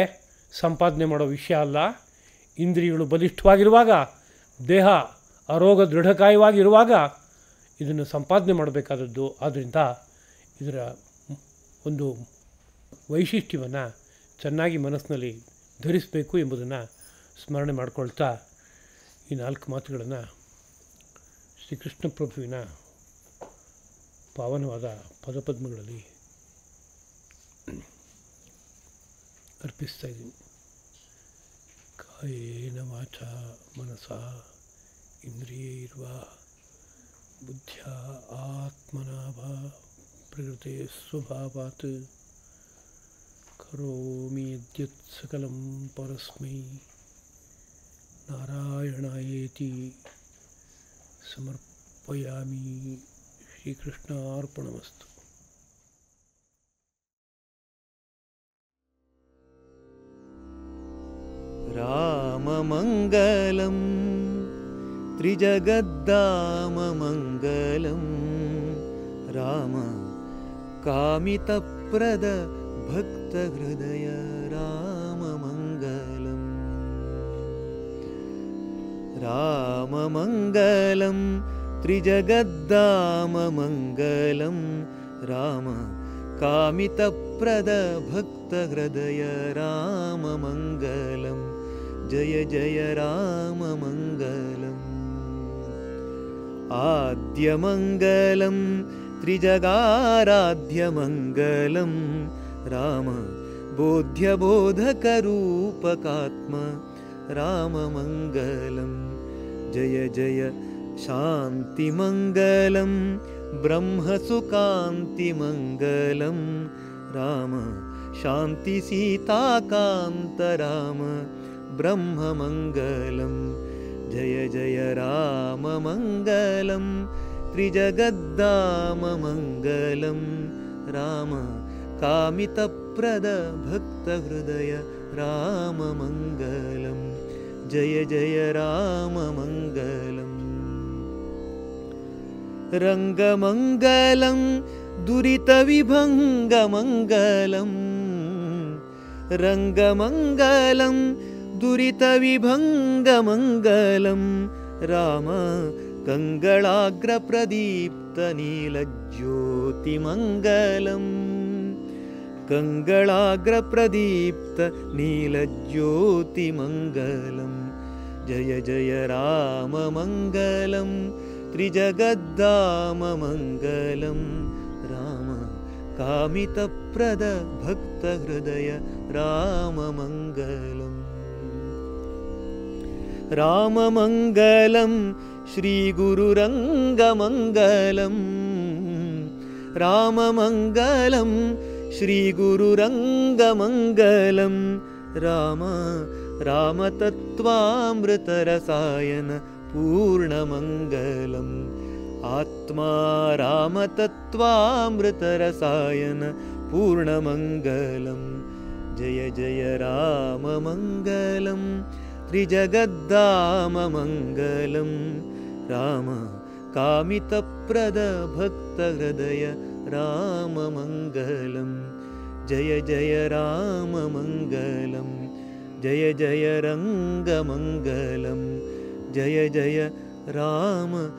ಸಂಪಾದನೆ ಮಾಡೋ ವಿಷಯ ಅಲ್ಲ. ಇಂದ್ರಿಯಗಳು ಬಲಿಷ್ಠವಾಗಿರುವಾಗ, ದೇಹ ಆರೋಗ್ಯ ದೃಢಕಾಯವಾಗಿರುವಾಗ ಇದನ್ನು ಸಂಪಾದನೆ ಮಾಡಬೇಕಾದದ್ದು. ಆದ್ದರಿಂದ ಇದರ ಒಂದು ವೈಶಿಷ್ಟ್ಯವನ್ನು ಚೆನ್ನಾಗಿ ಮನಸ್ಸಿನಲ್ಲಿ ಧರಿಸಬೇಕು ಎಂಬುದನ್ನು ಸ್ಮರಣೆ ಮಾಡಿಕೊಳ್ತಾ ಈ 4 ಮಾತುಗಳನ್ನು ಶ್ರೀಕೃಷ್ಣ ಪ್ರಭುವಿನ ಪಾವನವಾದ ಪದಪದ್ಮಗಳಲ್ಲಿ ಅರ್ಪಿಸ್ತಾ ಇದ್ದೀನಿ. ಕಾಯೇನ ವಾಚ ಮನಸಾ ಇಂದ್ರಿಯೈರ್ವಾ ಬುದ್ಧ್ಯ ಆತ್ಮನಾ ವಾ ಪ್ರಕೃತೆ ಸ್ವಭಾವಾತ್ ಕರೋಮಿ ಯದ್ಯತ್ ಸಕಲಂ ಪರಸ್ಮೈ ನಾರಾಯಣಾಯೇತಿ ಸಮರ್ಪಯಾಮಿ. ಶ್ರೀಕೃಷ್ಣಾರ್ಪಣಮಸ್ತು. ರಾಮಮಂಗಲಂ ತ್ರಿಜಗದ್ದಾಮಮಂಗಲಂ ರಾಮ ಕಾಮಿತಪ್ರದ ಭಕ್ತಹೃದಯ ರಾಮಮಂಗಲಂ. ರಾಮಮಂಗಲಂ ತ್ರಿಜಗದ್ದಾಮಮಂಗಲಂ ರಾಮ कामितप्रद भक्तहृदय राममङ्गलं जय जय राममङ्गलम् आद्यमङ्गलं त्रिजगाराध्यमङ्गलं राम बोध्यबोधकरूपकात्म राममङ्गलं जय जय शान्तिमङ्गलं ब्रह्मसुकान्तिमङ्गलं राम शान्तिसीताकान्त राम ब्रह्ममङ्गलं जय जय राममङ्गलं त्रिजगद्धाममङ्गलं राम कामितप्रद भक्तहृदय राममङ्गलं जय जय राममङ्गलम् रङ्गमङ्गलं दुरितविभङ्गमङ्गलं रङ्गमङ्गलं दुरितविभङ्गमङ्गलं राम कङ्गलाग्रप्रदीप्तनीलज्योतिमङ्गलं कङ्गलाग्रप्रदीप्तनीलज्योतिमङ्गलं जय जय राममङ्गलं त्रिजगद्धाममङ्गलं राम कामितप्रद भक्तहृदय राममङ्गलम् राममङ्गलं श्रीगुरुरङ्गमङ्गलं राममङ्गलं श्रीगुरुरङ्गमङ्गलं राम रामतत्त्वामृतरसायन पूर्णमङ्गलम् आत्मा रामतत्त्वामृतरसायन पूर्णमङ्गलं जय जय राममङ्गलं त्रिजगद्धाममङ्गलं राम कामितप्रद भक्तहृदय राममङ्गलं जय जय राममङ्गलं जय जय रङ्गमङ्गलं जय जय राममङ्गलम्